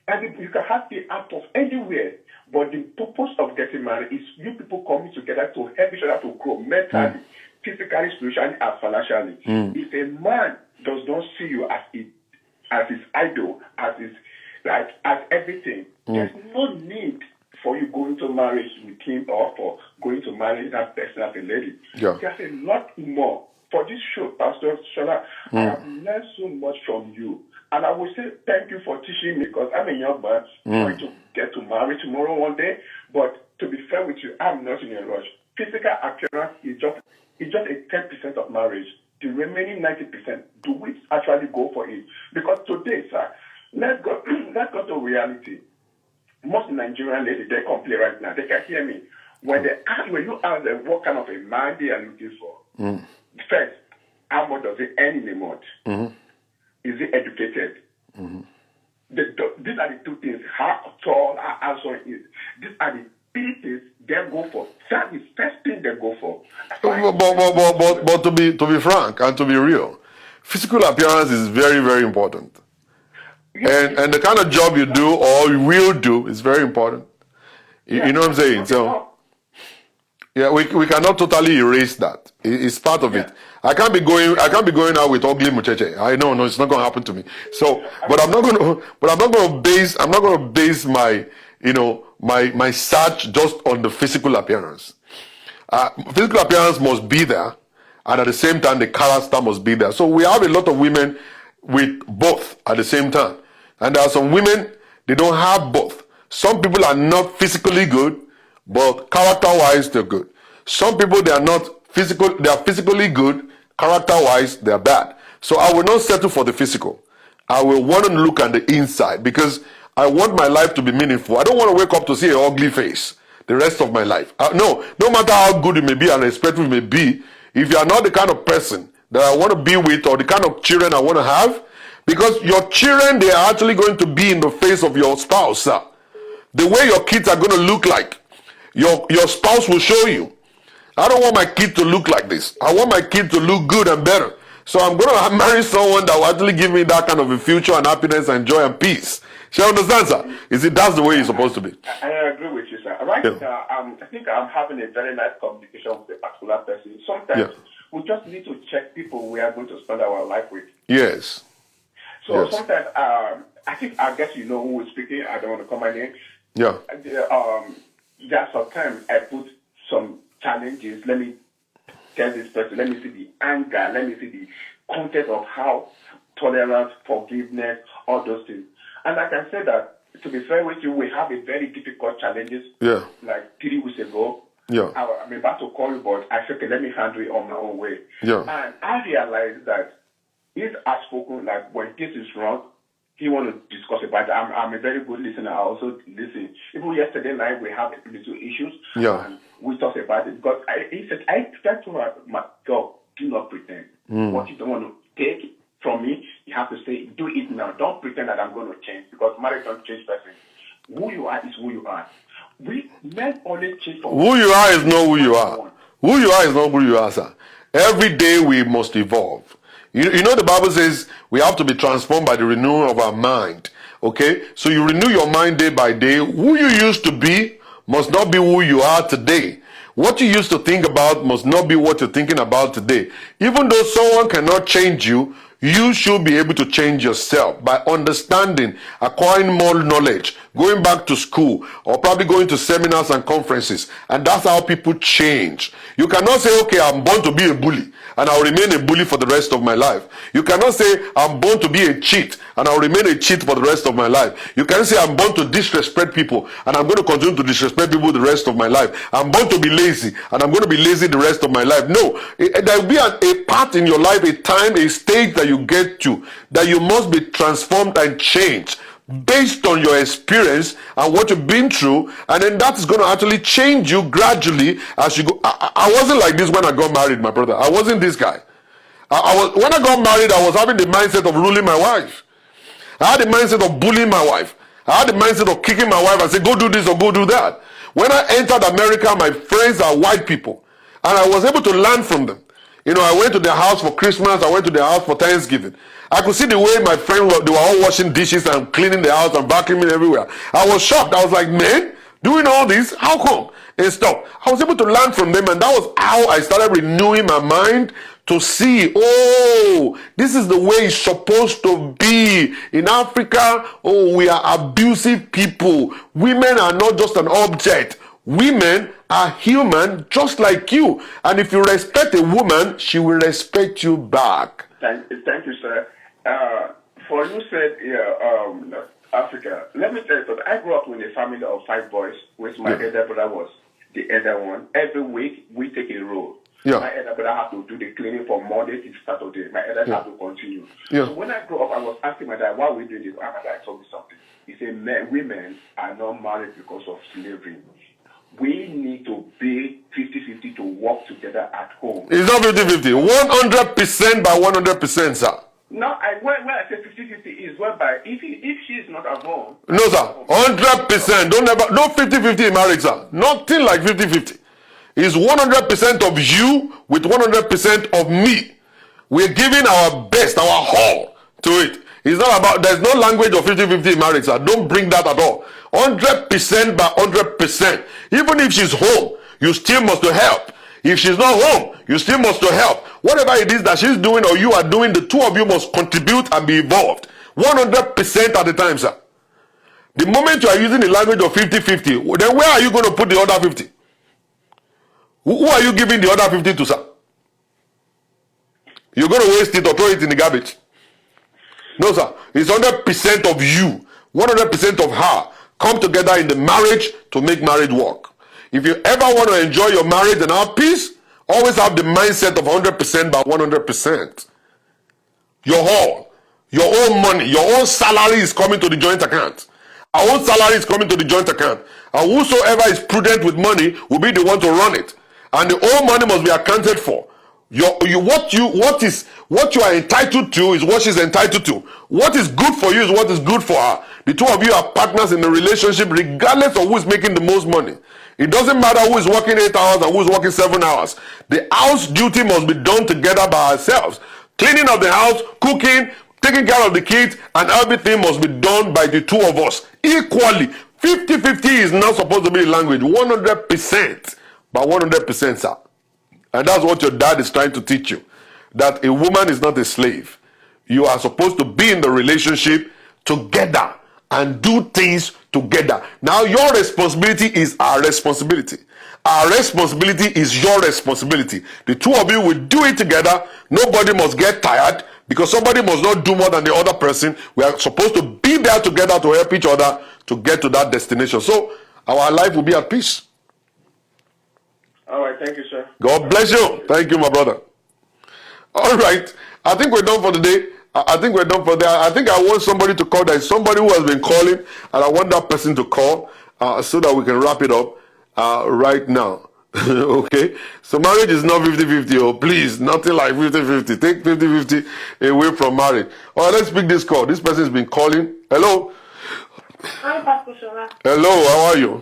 And you can have the out of anywhere. But the purpose of getting married is you people coming together to help each other to grow mentally, physically, spiritually, and financially. If a man does not see you as his idol, as everything, there's no need for you going to marriage with him or for going to marry that person as a lady. Yeah. There's a lot more. For this show, Pastor Shola, I have learned so much from you. And I will say thank you for teaching me, because I'm a young man trying to get to marry tomorrow one day. But to be fair with you, I'm not in a rush. Physical appearance is just a 10% of marriage. The remaining 90%, do we actually go for it? Because today, sir, let's go to reality. Most Nigerian ladies, they complain right now. They can hear me. When you ask them what kind of a man they are looking for, first, how much does it earn in a month? Is he educated? These are the two things. How tall, how handsome is. These are the pieces they go for. That is the first thing they go for. But to be frank and to be real, physical appearance is very, very important. And the kind of job you do or you will do is very important. You know what I'm saying? So, yeah, we cannot totally erase that. It's part of it. I can't be going out with ugly mucheche. I know, no, it's not going to happen to me. So, but I'm not going to base my, my search just on the physical appearance. Physical appearance must be there, and at the same time, the character must be there. So we have a lot of women with both at the same time. And there are some women, they don't have both. Some people are not physically good, but character-wise, they're good. Some people, they are physically good, character-wise, they're bad. So I will not settle for the physical. I will want to look at the inside, because I want my life to be meaningful. I don't want to wake up to see an ugly face the rest of my life. No matter how good it may be and respectful it may be, if you are not the kind of person that I want to be with or the kind of children I want to have, because your children, they are actually going to be in the face of your spouse, sir. The way your kids are going to look like, your spouse will show you. I don't want my kid to look like this. I want my kid to look good and better. So I'm going to marry someone that will actually give me that kind of a future and happiness and joy and peace. You understand, sir? You see, that's the way it's supposed to be. I agree with you, sir. Right now, I think I'm having a very nice communication with a particular person. Sometimes we just need to check people we are going to spend our life with. Yes. So sometimes, I guess you know who is speaking. I don't want to call my name. Yeah. There are sometimes I put some challenges. Let me tell this person. Let me see the anger. Let me see the content of how tolerance, forgiveness, all those things. And I can say that, to be fair with you, we have a very difficult challenges. Yeah. Like 3 weeks ago. Yeah. I'm about to call you, but I said, okay, let me handle it on my own way. Yeah. And I realized that he's outspoken, like when this is wrong, he want to discuss about it. I'm a very good listener. I also listen. Even yesterday night, we have little issues. Yeah. And we talked about it. Because he said, I said to my girl, do not pretend. What you don't want to take from me, you have to say, do it now. Don't pretend that I'm going to change. Because marriage don't change person. Who you are is who you are. We men only change for who you are is not who you are. Who you are is not who you are, sir. Every day we must evolve. You know the Bible says we have to be transformed by the renewal of our mind. Okay? So you renew your mind day by day. Who you used to be must not be who you are today. What you used to think about must not be what you're thinking about today. Even though someone cannot change you, you should be able to change yourself by understanding, acquiring more knowledge, going back to school, or probably going to seminars and conferences. And that's how people change. You cannot say, okay, I'm born to be a bully, and I'll remain a bully for the rest of my life. You cannot say, I'm born to be a cheat, and I'll remain a cheat for the rest of my life. You can say, I'm born to disrespect people, and I'm going to continue to disrespect people the rest of my life. I'm born to be lazy, and I'm going to be lazy the rest of my life. No, there will be a part in your life, a time, a stage that you get to, that you must be transformed and changed based on your experience and what you've been through, and then that is going to actually change you gradually as you go. I wasn't like this when I got married, my brother. I wasn't this guy. When I got married, I was having the mindset of ruling my wife. I had the mindset of bullying my wife. I had the mindset of kicking my wife and say, go do this or go do that. When I entered America, my friends are white people, and I was able to learn from them. You know, I went to their house for Christmas. I went to their house for Thanksgiving. I could see the way my friends were. They were all washing dishes and cleaning the house and vacuuming everywhere. I was shocked. I was like, man, doing all this. How come? And stuff. I was able to learn from them, and that was how I started renewing my mind to see, oh, this is the way it's supposed to be. In Africa, oh, we are abusive people. Women are not just an object. Women are human just like you. And if you respect a woman, she will respect you back. Thank you, sir. For you said, Africa, let me tell you something. I grew up in a family of 5 boys, which my elder brother was the elder one. Every week, we take a role. Yeah. My elder brother had to do the cleaning from Monday to Saturday. My elder had to continue. Yeah. So when I grew up, I was asking my dad, why are we doing this? And my dad told me something. He said, women are not married because of slavery. We need to be 50-50 to work together at home. It's not 50-50. 100% by 100%, sir. No, when I say 50-50 is whereby if she is not at home. No, sir. 100%. No 50-50 in marriage, sir. Nothing like 50-50. It's 100% of you with 100% of me. We're giving our best, our all to it. It's not about, there's no language of 50-50 in marriage, sir. Don't bring that at all. 100% by 100%. Even if she's home, you still must help. If she's not home, you still must help. Whatever it is that she's doing or you are doing, the two of you must contribute and be involved. 100% at the time, sir. The moment you are using the language of 50-50, then where are you going to put the other 50? Who are you giving the other 50 to, sir? You're going to waste it or throw it in the garbage. No, sir. It's 100% of you, 100% of her. Come together in the marriage to make marriage work. If you ever want to enjoy your marriage and have peace, always have the mindset of 100% by 100%. Your own money, your own salary is coming to the joint account. Our own salary is coming to the joint account. And whosoever is prudent with money will be the one to run it. And the whole money must be accounted for. What you are entitled to is what she's entitled to. What is good for you is what is good for her. The two of you are partners in the relationship regardless of who is making the most money. It doesn't matter who is working 8 hours and who is working 7 hours. The house duty must be done together by ourselves. Cleaning of the house, cooking, taking care of the kids, and everything must be done by the two of us equally. 50-50 is not supposed to be the language. 100% by 100%, sir. And that's what your dad is trying to teach you. That a woman is not a slave. You are supposed to be in the relationship together and do things together. Now your responsibility is our responsibility. Our responsibility is your responsibility. The two of you will do it together. Nobody must get tired because somebody must not do more than the other person. We are supposed to be there together to help each other to get to that destination. So our life will be at peace. All right, thank you, sir. God bless you. Thank you, my brother. All right. I think we're done for the day. I think we're done for that. I think I want somebody to call. There is somebody who has been calling, and I want that person to call so that we can wrap it up right now. Okay? So marriage is not 50-50. Oh, please, nothing like 50-50. Take 50-50 away from marriage. All right, let's pick this call. This person has been calling. Hello? Hi, Pastor Shola. Hello, how are you?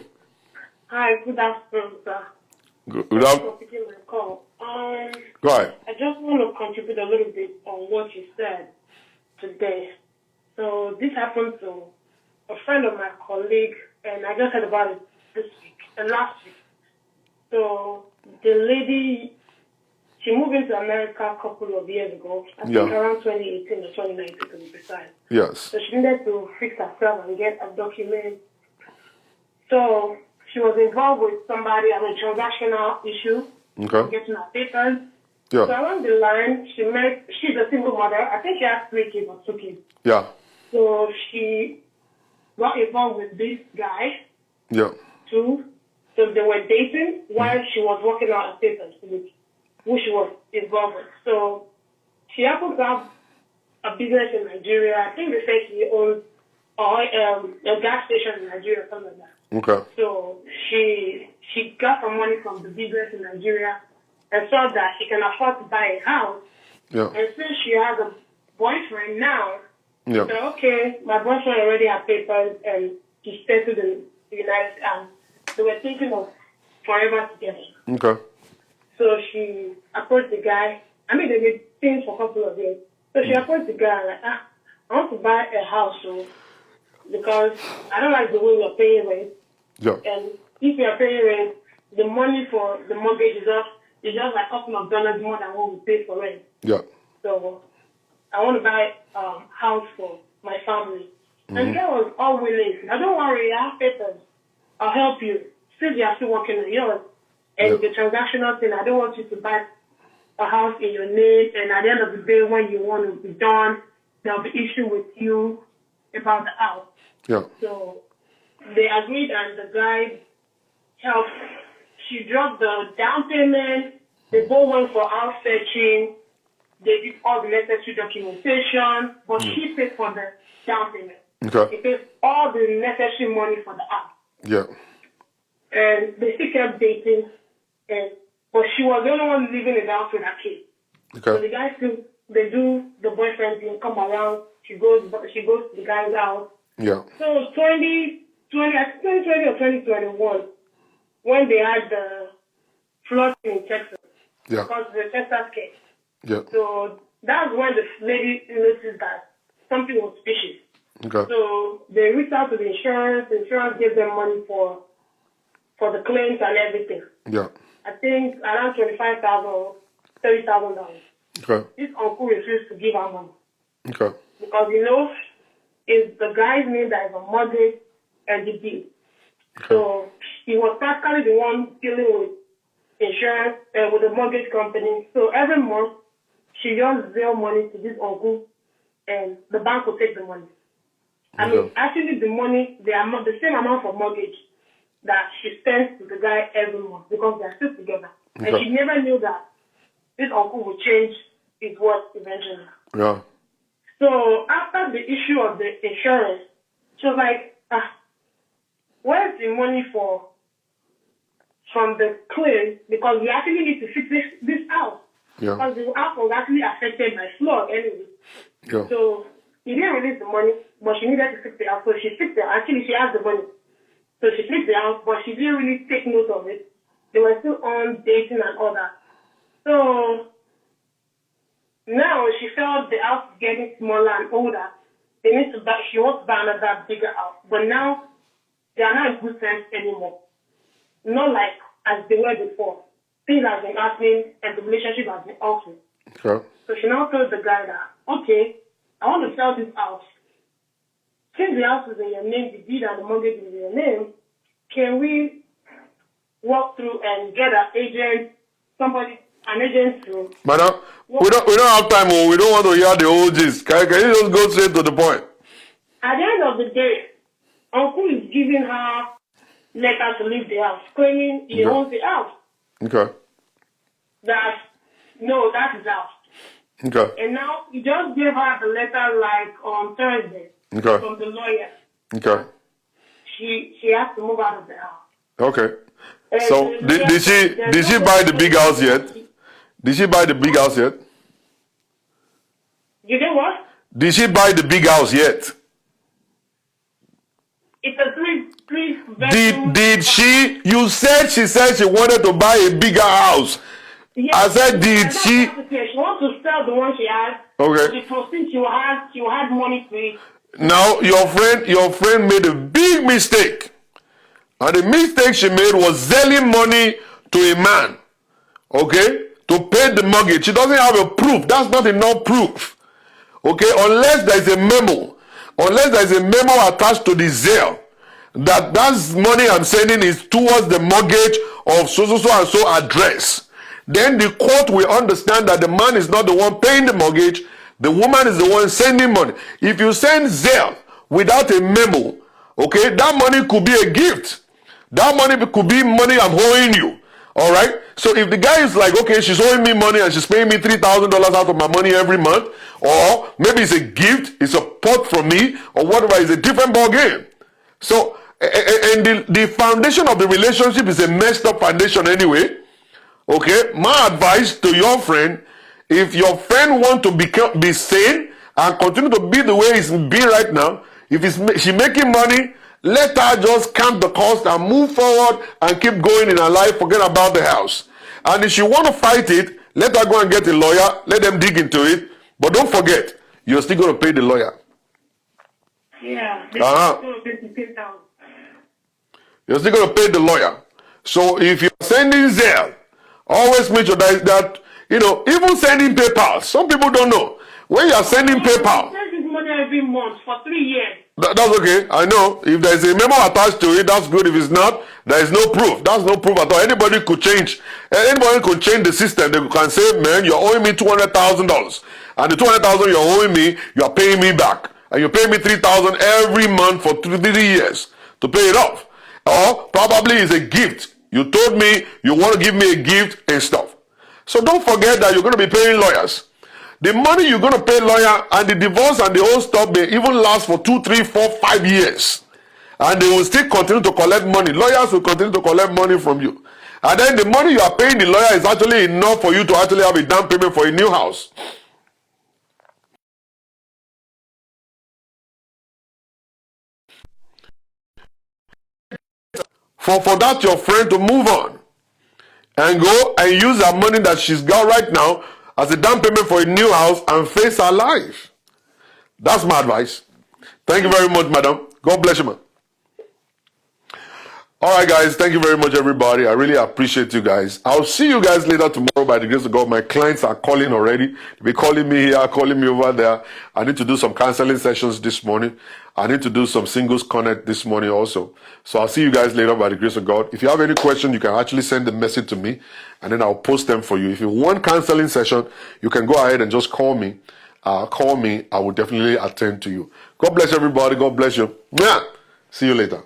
Hi, good afternoon, sir. Good Thanks afternoon. for picking my call. Go ahead. I just want to contribute a little bit on what you said today. So this happened to a friend of my colleague, and I just heard about it this week and last week. So the lady, she moved into America a couple of years ago, I think around 2018 or 2019 to be precise. Yes. So she needed to fix herself and get a document. So she was involved with somebody on a transactional issue, getting her papers. Yeah. So along the line, she's a single mother. I think she has 3 kids or 2 kids. Yeah. So she got involved with this guy, Yeah. too. So they were dating while she was working out her papers with who she was involved with. So she happened to have a business in Nigeria. I think they say she owns a gas station in Nigeria or something like that. Okay. So she got some money from the business in Nigeria and saw that she can afford to buy a house. Yeah. And since she has a boyfriend now, Yeah. so okay, my boyfriend already had papers and he settled in the United States and they were thinking of forever together. Okay. So she approached the guy. I mean, they were things for a couple of years. So she approached the guy like, I want to buy a house, so because I don't like the way we're paying rent. Yeah. And if you're paying rent, the money for the mortgage is just like a couple of dollars more than what we pay for rent. Yeah. So I want to buy a house for my family. And the guy was all willing. Now, don't worry, I have papers. I'll help you. Since you're still working on yours. And the transactional thing, I don't want you to buy a house in your name. And at the end of the day, when you want to be done, there'll be issue with you about the house. Yeah. So they agreed, and the guy helped. She dropped the down payment. They both went for house searching. They did all the necessary documentation, but she paid for the down payment. Okay. She paid all the necessary money for the house. Yeah. And they still kept dating, but she was the only one living in the house with her kid. So the Okay. guys they do the boyfriend thing, come around. She goes to the guy's house. Yeah. So 2020 or 2021, when they had the flood in Texas, Yeah. because the Texas case. Yeah. So that's when the lady noticed that something was fishy. Okay. So they reached out to the insurance. The insurance gave them money for the claims and everything. Yeah. I think around $25,000 or $30,000. Okay. This uncle refused to give her money Okay. because it's the guy's name that is on mortgage and the deed. So he was practically the one dealing with insurance and with the mortgage company. So every month she just zero money to this uncle, and the bank will take the money. I mean, actually, the money, the same amount for mortgage that she spends to the guy every month because they are still together. And she never knew that this uncle would change his words eventually. Yeah. So after the issue of the insurance, she was like, where's the money from the claim? Because we actually need to fix this house. Yeah. Because the house was actually affected by flood anyway. Yeah. So he didn't release the money, but she needed to fix the house. So she fixed it. Actually, she has the money. So she fixed the house, but she didn't really take note of it. They were still on dating and all that. So now she felt the house is getting smaller and older. She wants to buy another bigger house. But now they are not in good sense anymore. Not like as they were before. Things have been happening and the relationship has been altering. Okay. So she now told the guy that, okay, I want to sell this house. Since the house is in your name, the deed and the mortgage is in your name, can we walk through and get an agent to... Madam, we don't have time. We don't want to hear the old gist. Can you just go straight to the point? At the end of the day, Uncle is giving her letter to leave the house, claiming he owns the house. Okay. That is house. Okay. And now he just gave her the letter like on Thursday from the lawyer. Okay. She has to move out of the house. Okay. So did she buy the big house yet? Did she buy the big house yet? You know what? Did she buy the big house yet? It's a three bedroom. Did she? You said she wanted to buy a bigger house. Yes, I said, did she? She wants to sell the one she has. Okay. The proceeds she will have money to it. Now your friend made a big mistake. And the mistake she made was selling money to a man. Okay? To pay the mortgage. She doesn't have a proof. That's not enough proof. Okay? Unless there's a memo. Unless there's a memo attached to the sale. That money I'm sending is towards the mortgage of so and so address. Then the court will understand that the man is not the one paying the mortgage. The woman is the one sending money. If you send Zelle without a memo, okay, that money could be a gift. That money could be money I'm owing you. All right? So if the guy is like, okay, she's owing me money and she's paying me $3,000 out of my money every month, or maybe it's a gift, it's a pot from me, or whatever, it's a different ball game. So, and the foundation of the relationship is a messed up foundation anyway. Okay? My advice to your friend, if your friend want to be sane and continue to be the way it's been right now, if she's making money, let her just count the cost and move forward and keep going in her life, forget about the house. And if she want to fight it, let her go and get a lawyer, let them dig into it. But don't forget, you're still going to pay the lawyer. Yeah. You're still going to pay the lawyer. So if you're sending Zelle, always make sure that even sending PayPal. Some people don't know. When you're sending PayPal, He sends his money every month for 3 years. That's okay. I know. If there's a memo attached to it, that's good. If it's not, there is no proof. That's no proof at all. Anybody could change. Anybody could change the system. They can say, man, you're owing me $200,000. And the $200,000 you're owing me, you're paying me back. And you pay me $3,000 every month for 3 years to pay it off. Or probably it's a gift. You told me you want to give me a gift and stuff. So don't forget that you're going to be paying lawyers. The money you're going to pay lawyer and the divorce and the whole stuff may even last for 2, 3, 4, 5 years. And they will still continue to collect money. Lawyers will continue to collect money from you. And then the money you are paying the lawyer is actually enough for you to actually have a down payment for a new house. For that your friend to move on and go and use that money that she's got right now as a down payment for a new house and face her life. That's my advice. Thank you very much, madam. God bless you, man. All right, guys. Thank you very much, everybody. I really appreciate you guys. I'll see you guys later tomorrow by the grace of God. My clients are calling already. They'll be calling me here, calling me over there. I need to do some counseling sessions this morning. I need to do some singles connect this morning also. So I'll see you guys later by the grace of God. If you have any question, you can actually send a message to me and then I'll post them for you. If you want counseling session, you can go ahead and just call me. I will definitely attend to you. God bless everybody. God bless you. Yeah. See you later.